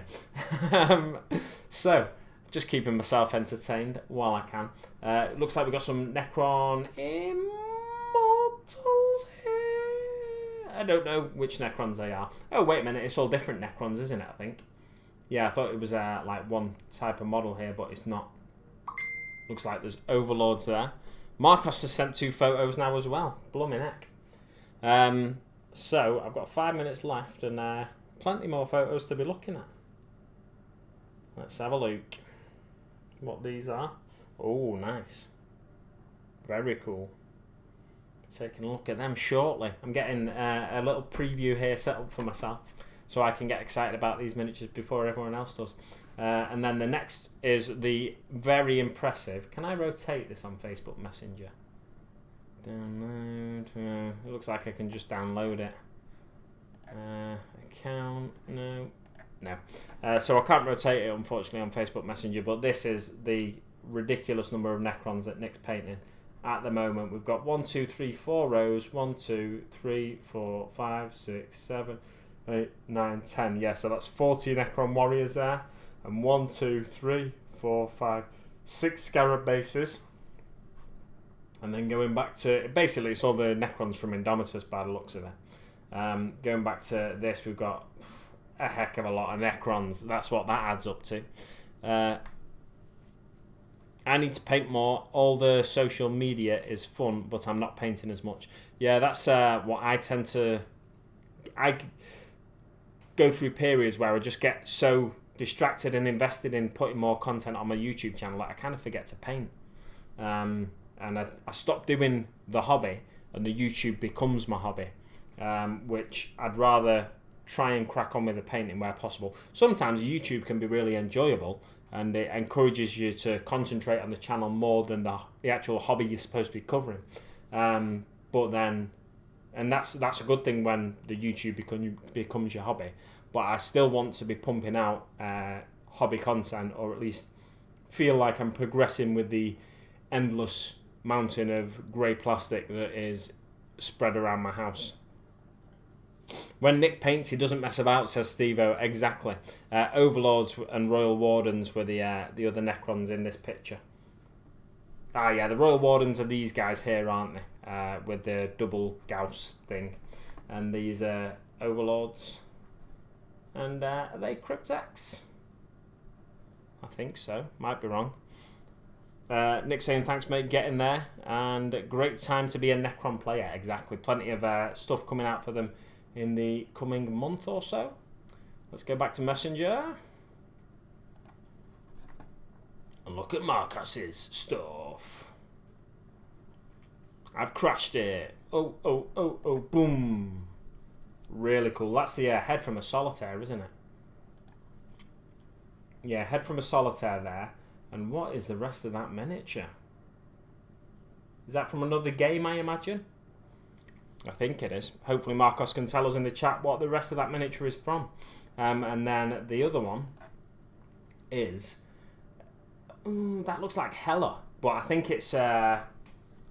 Speaker 1: So, just keeping myself entertained while I can. It looks like we've got some Necron Immortals here. I don't know which Necrons they are. Oh, wait a minute. It's all different Necrons, isn't it, I think? Yeah, I thought it was like one type of model here, but it's not. Looks like there's overlords there. Marcos has sent 2 photos now as well. Blummin' heck. So I've got 5 minutes left and plenty more photos to be looking at. Let's have a look. what these are. Oh, nice. Very cool. Taking a look at them shortly. I'm getting a little preview here set up for myself so I can get excited about these miniatures before everyone else does. And then the next is the very impressive... Can I rotate this on Facebook Messenger? Download. It looks like I can just download it. Account. No. So I can't rotate it, unfortunately, on Facebook Messenger, but this is the ridiculous number of Necrons that Nick's painting. At the moment, we've got 1, 2, 3, 4 rows. 1, 2, 3, 4, 5, 6, 7, 8, 9, 10. Yeah, so that's 40 Necron warriors there. And 1, 2, 3, 4, 5, 6 Scarab bases. And then going back to... Basically, it's all the Necrons from Indomitus by the looks of it. Going back to this, we've got a heck of a lot of Necrons. That's what that adds up to. I need to paint more. All the social media is fun, but I'm not painting as much. Yeah, that's what I tend to... I go through periods where I just get so distracted and invested in putting more content on my YouTube channel that I kind of forget to paint. And I stop doing the hobby, and the YouTube becomes my hobby, which I'd rather try and crack on with the painting where possible. Sometimes YouTube can be really enjoyable, and it encourages you to concentrate on the channel more than the actual hobby you're supposed to be covering. But then, and that's a good thing when the YouTube becomes your hobby. But I still want to be pumping out hobby content, or at least feel like I'm progressing with the endless mountain of grey plastic that is spread around my house. When Nick paints, he doesn't mess about, says Steve-O. Exactly. Overlords and Royal Wardens were the other Necrons in this picture. Ah, yeah, the Royal Wardens are these guys here, aren't they? With the double Gauss thing. And these Overlords. And are they Cryptex? I think so. Might be wrong. Nick saying, thanks, mate, getting there. And great time to be a Necron player. Exactly. Plenty of stuff coming out for them in the coming month or so. Let's go back to Messenger. And look at Marcus's stuff. I've crashed it. Oh, boom. Really cool. That's the head from a solitaire, isn't it? Yeah, head from a solitaire there. And what is the rest of that miniature? Is that from another game, I imagine? I think it is. Hopefully Marcos can tell us in the chat what the rest of that miniature is from. And then the other one is... that looks like Hela. But I think it's an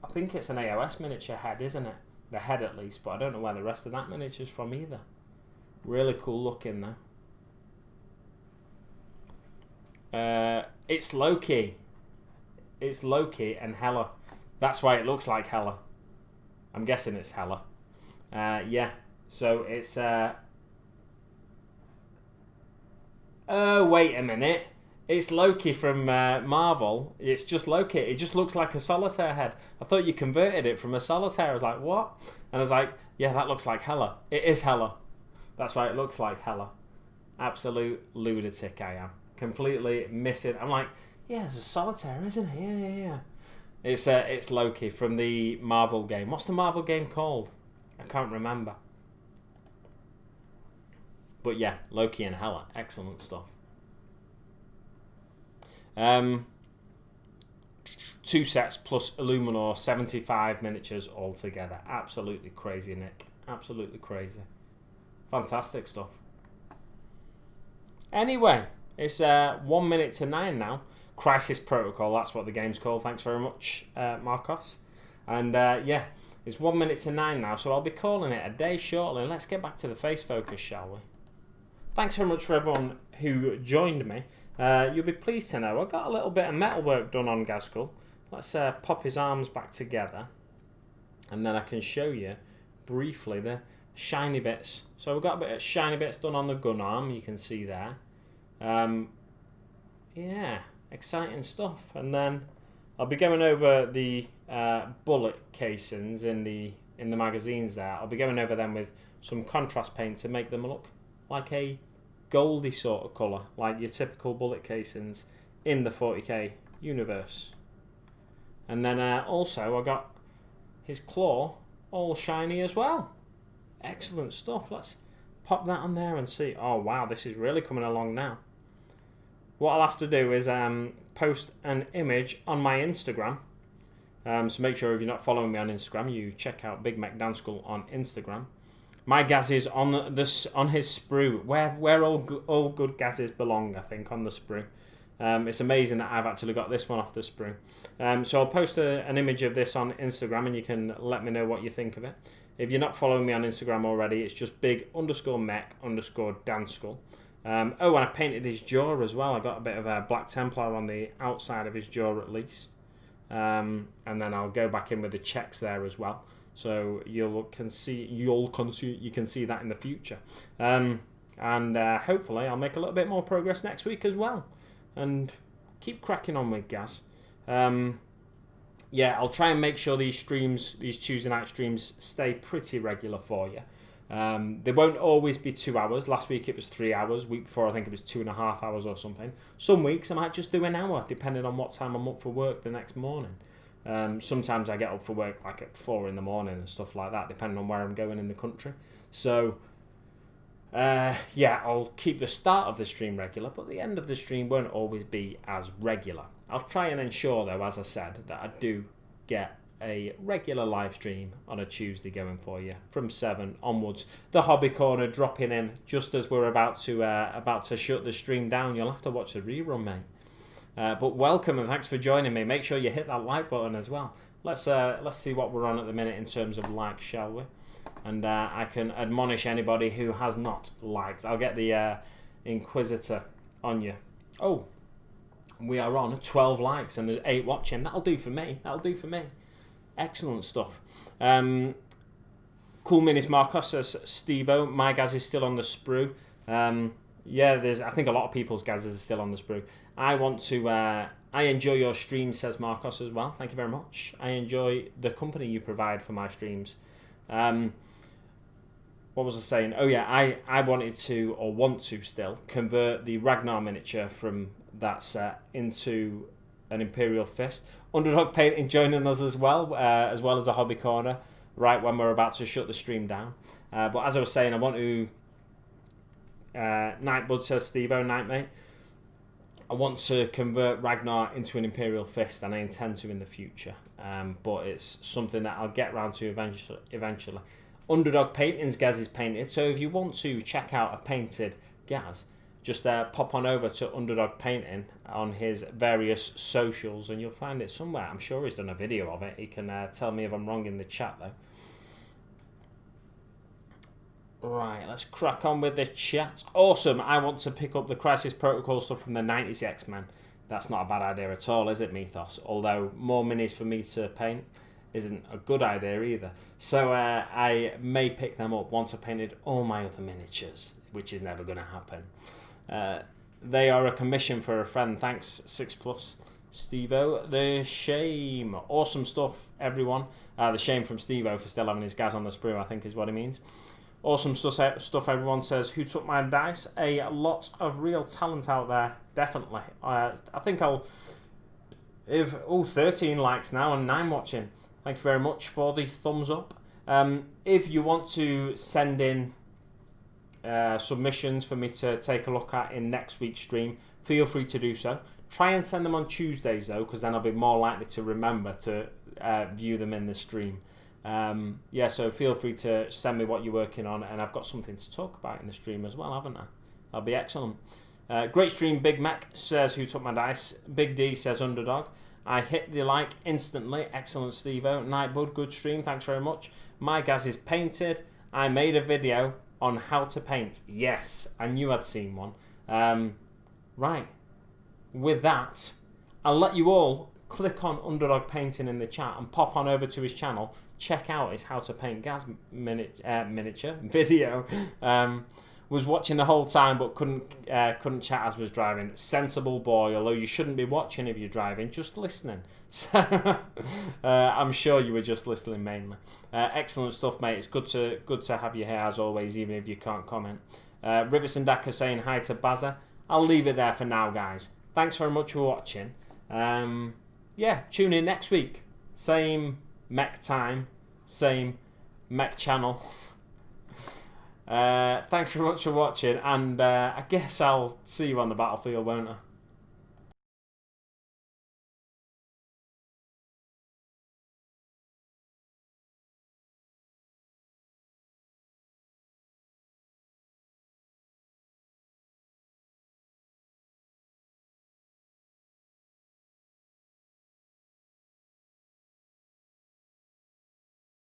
Speaker 1: AOS miniature head, isn't it? The head at least. But I don't know where the rest of that miniature is from either. Really cool looking though. It's Loki. It's Loki and Hela. That's why it looks like Hela. I'm guessing it's Hela. Yeah. So it's... Oh, wait a minute. It's Loki from Marvel. It's just Loki. It just looks like a solitaire head. I thought you converted it from a solitaire. I was like, what? And I was like, yeah, that looks like Hela. It is Hela. That's why it looks like Hela. Absolute lunatic I am. Completely missing. I'm like, yeah, it's a solitaire, isn't it? Yeah. It's Loki from the Marvel game. What's the Marvel game called? I can't remember. But yeah, Loki and Hela. Excellent stuff. 2 sets plus Illuminor, 75 miniatures altogether. Absolutely crazy, Nick. Absolutely crazy. Fantastic stuff. Anyway, it's 1 minute to 9 now. Crisis Protocol, that's what the game's called. Thanks very much, Marcos. And yeah, it's 1 minute to 9 now, so I'll be calling it a day shortly. Let's get back to the face focus, shall we? Thanks very much for everyone who joined me. You'll be pleased to know I got a little bit of metalwork done on Ghazghkull. Let's pop his arms back together, and then I can show you briefly the shiny bits. So we've got a bit of shiny bits done on the gun arm, you can see there. Yeah, exciting stuff. And then I'll be going over the bullet casings in the magazines there. I'll be going over them with some contrast paint to make them look like a goldy sort of colour, like your typical bullet casings in the 40k universe. And then also I got his claw all shiny as well. Excellent stuff. Let's pop that on there and see. Oh wow, this is really coming along now. What I'll have to do is post an image on my Instagram. So make sure if you're not following me on Instagram, you check out Big Mac Ghazghkull on Instagram. My Gaz is on his sprue, where all good Gazes belong, I think, on the sprue. It's amazing that I've actually got this one off the sprue. So I'll post an image of this on Instagram and you can let me know what you think of it. If you're not following me on Instagram already, it's just big_mech_Ghazghkull. Oh, and I painted his jaw as well. I got a bit of a black Templar on the outside of his jaw at least. And then I'll go back in with the checks there as well. So you can see that in the future. And hopefully I'll make a little bit more progress next week as well. And keep cracking on with Gaz. Yeah, I'll try and make sure these Tuesday night streams stay pretty regular for you. They won't always be 2 hours. Last week it was 3 hours. Week before I think it was 2.5 hours or something. Some weeks I might just do an hour, depending on what time I'm up for work the next morning. Sometimes I get up for work like at 4 in the morning and stuff like that, depending on where I'm going in the country. So, yeah, I'll keep the start of the stream regular, but the end of the stream won't always be as regular. I'll try and ensure, though, as I said, that I do get a regular live stream on a Tuesday going for you from 7 onwards. The Hobby Corner dropping in just as we're about to shut the stream down. You'll have to watch the rerun, mate. But welcome and thanks for joining me. Make sure you hit that like button as well. Let's see what we're on at the minute in terms of likes, shall we? And I can admonish anybody who has not liked. I'll get the Inquisitor on you. Oh, we are on 12 likes and there's 8 watching. That'll do for me. Excellent stuff. Cool Minis Marcos says, Steve-O, my Gaz is still on the sprue. Yeah, I think a lot of people's Gazes are still on the sprue. I enjoy your streams, says Marcos as well. Thank you very much. I enjoy the company you provide for my streams. What was I saying? Oh yeah, I wanted to, or want to still, convert the Ragnar miniature from that set into an Imperial Fist. Underdog Painting joining us as well as a Hobby Corner, right when we're about to shut the stream down. But as I was saying, I want to... Nightbud says, Steve-O, night mate. I want to convert Ragnar into an Imperial Fist, and I intend to in the future. But it's something that I'll get round to eventually. Underdog Painting's Gaz is painted, so if you want to check out a painted Gaz, just pop on over to Underdog Painting on his various socials, and you'll find it somewhere. I'm sure he's done a video of it. He can tell me if I'm wrong in the chat, though. Right, let's crack on with the chat. Awesome, I want to pick up the Crisis Protocol stuff from the 90s X-Men. That's not a bad idea at all, is it, Mythos? Although more minis for me to paint isn't a good idea either. So I may pick them up once I've painted all my other miniatures, which is never going to happen. They are a commission for a friend. Thanks, 6+. Steve-O, the shame. Awesome stuff, everyone. The shame from Steve-O for still having his Gaz on the sprue, I think is what he means. Awesome stuff, everyone says. Who took my dice? A lot of real talent out there, definitely. I think I'll... 13 likes now and 9 watching. Thank you very much for the thumbs up. If you want to send in submissions for me to take a look at in next week's stream, feel free to do so. Try and send them on Tuesdays, though, because then I'll be more likely to remember to view them in the stream. Yeah, so feel free to send me what you're working on, and I've got something to talk about in the stream as well, haven't I? That'll be excellent. Great stream, Big Mac says, who took my dice? Big D says, Underdog. I hit the like instantly. Excellent, Steve-O. Nightbud, good stream, thanks very much. My Gaz is painted. I made a video on how to paint. Yes, I knew I'd seen one. Right, with that, I'll let you all click on Underdog Painting in the chat and pop on over to his channel. Check out his How to Paint Gaz miniature video. Was watching the whole time but couldn't chat as was driving. Sensible boy, although you shouldn't be watching if you're driving, just listening. So, I'm sure you were just listening mainly. Excellent stuff, mate. It's good to have you here as always, even if you can't comment. Rivers and Daka saying hi to Baza. I'll leave it there for now, guys. Thanks very much for watching. Yeah, tune in next week. Same mech time, same mech channel. Thanks very much for watching, and I guess I'll see you on the battlefield, won't I?